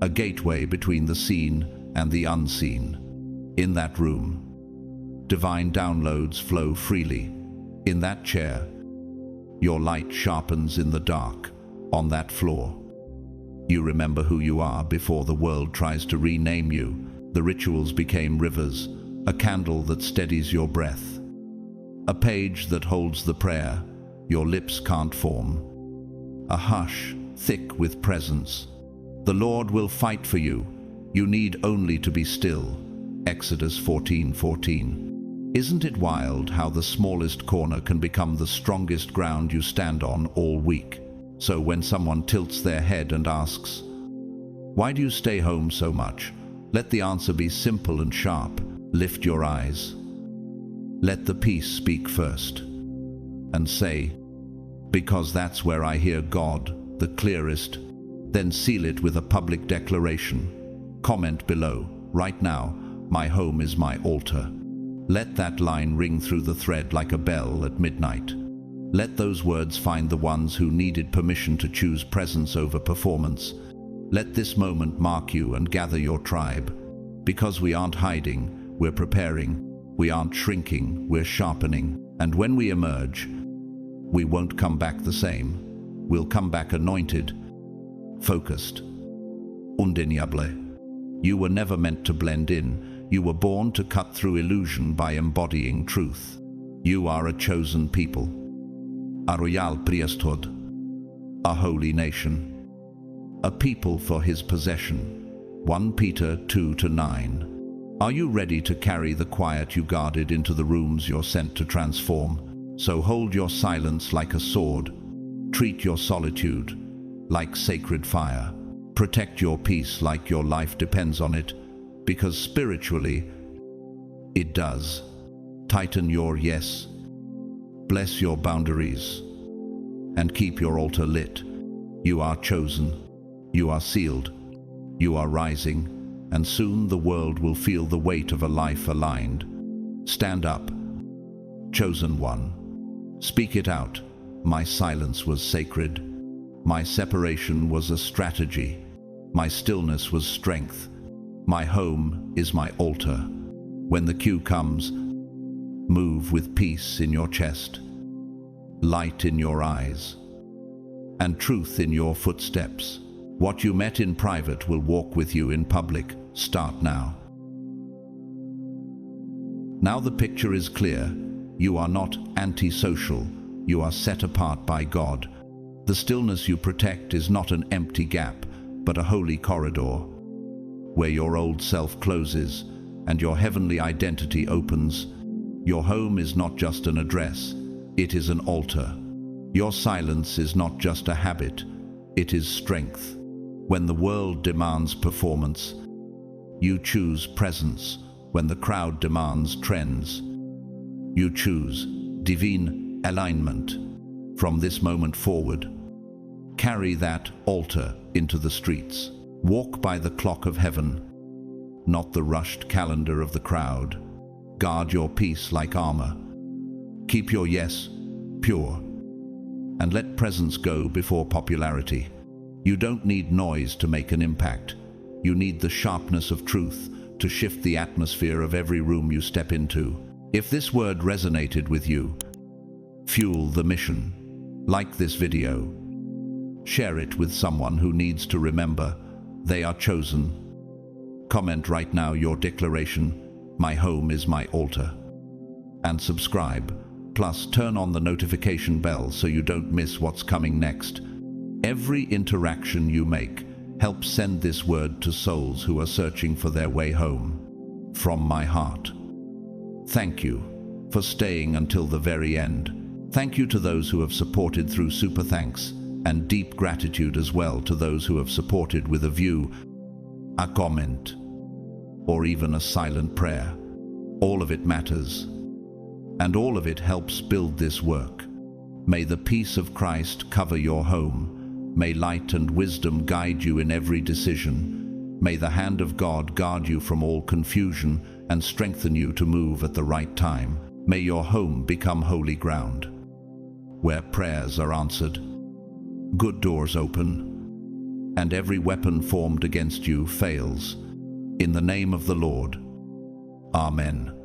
a gateway between the seen and the unseen. In that room, divine downloads flow freely. In that chair, your light sharpens in the dark. On that floor, you remember who you are before the world tries to rename you. The rituals became rivers, a candle that steadies your breath, a page that holds the prayer your lips can't form, a hush thick with presence. The Lord will fight for you. You need only to be still. Exodus 14:14. Isn't it wild how the smallest corner can become the strongest ground you stand on all week? So when someone tilts their head and asks, "Why do you stay home so much?" let the answer be simple and sharp. Lift your eyes. Let the peace speak first. And say, "Because that's where I hear God the clearest." Then seal it with a public declaration. Comment below, "Right now, my home is my altar." Let that line ring through the thread like a bell at midnight. Let those words find the ones who needed permission to choose presence over performance. Let this moment mark you and gather your tribe. Because we aren't hiding, we're preparing. We aren't shrinking, we're sharpening. And when we emerge, we won't come back the same. We'll come back anointed, focused, undeniable. You were never meant to blend in. You were born to cut through illusion by embodying truth. You are a chosen people, a royal priesthood, a holy nation, a people for his possession. 1 Peter 2-9. Are you ready to carry the quiet you guarded into the rooms you're sent to transform? So hold your silence like a sword. Treat your solitude like sacred fire. Protect your peace like your life depends on it, because spiritually, it does. Tighten your yes. Bless your boundaries. And keep your altar lit. You are chosen. You are sealed. You are rising. And soon the world will feel the weight of a life aligned. Stand up. Chosen one. Speak it out. My silence was sacred. My separation was a strategy. My stillness was strength. My home is my altar. When the cue comes, move with peace in your chest, light in your eyes, and truth in your footsteps. What you met in private will walk with you in public. Start now. Now the picture is clear. You are not antisocial. You are set apart by God. The stillness you protect is not an empty gap, but a holy corridor, where your old self closes and your heavenly identity opens. Your home is not just an address, it is an altar. Your silence is not just a habit, it is strength. When the world demands performance, you choose presence. When the crowd demands trends, you choose divine alignment. From this moment forward, carry that altar into the streets. Walk by the clock of heaven, not the rushed calendar of the crowd. Guard your peace like armor. Keep your yes pure, and let presence go before popularity. You don't need noise to make an impact. You need the sharpness of truth to shift the atmosphere of every room you step into. If this word resonated with you, fuel the mission. Like this video. Share it with someone who needs to remember they are chosen. Comment right now your declaration, "My home is my altar." And subscribe. Plus, turn on the notification bell so you don't miss what's coming next. Every interaction you make helps send this word to souls who are searching for their way home. From my heart, thank you for staying until the very end. Thank you to those who have supported through super thanks, and deep gratitude as well to those who have supported with a view, a comment, or even a silent prayer. All of it matters, and all of it helps build this work. May the peace of Christ cover your home. May light and wisdom guide you in every decision. May the hand of God guard you from all confusion and strengthen you to move at the right time. May your home become holy ground, where prayers are answered, good doors open, and every weapon formed against you fails. In the name of the Lord. Amen.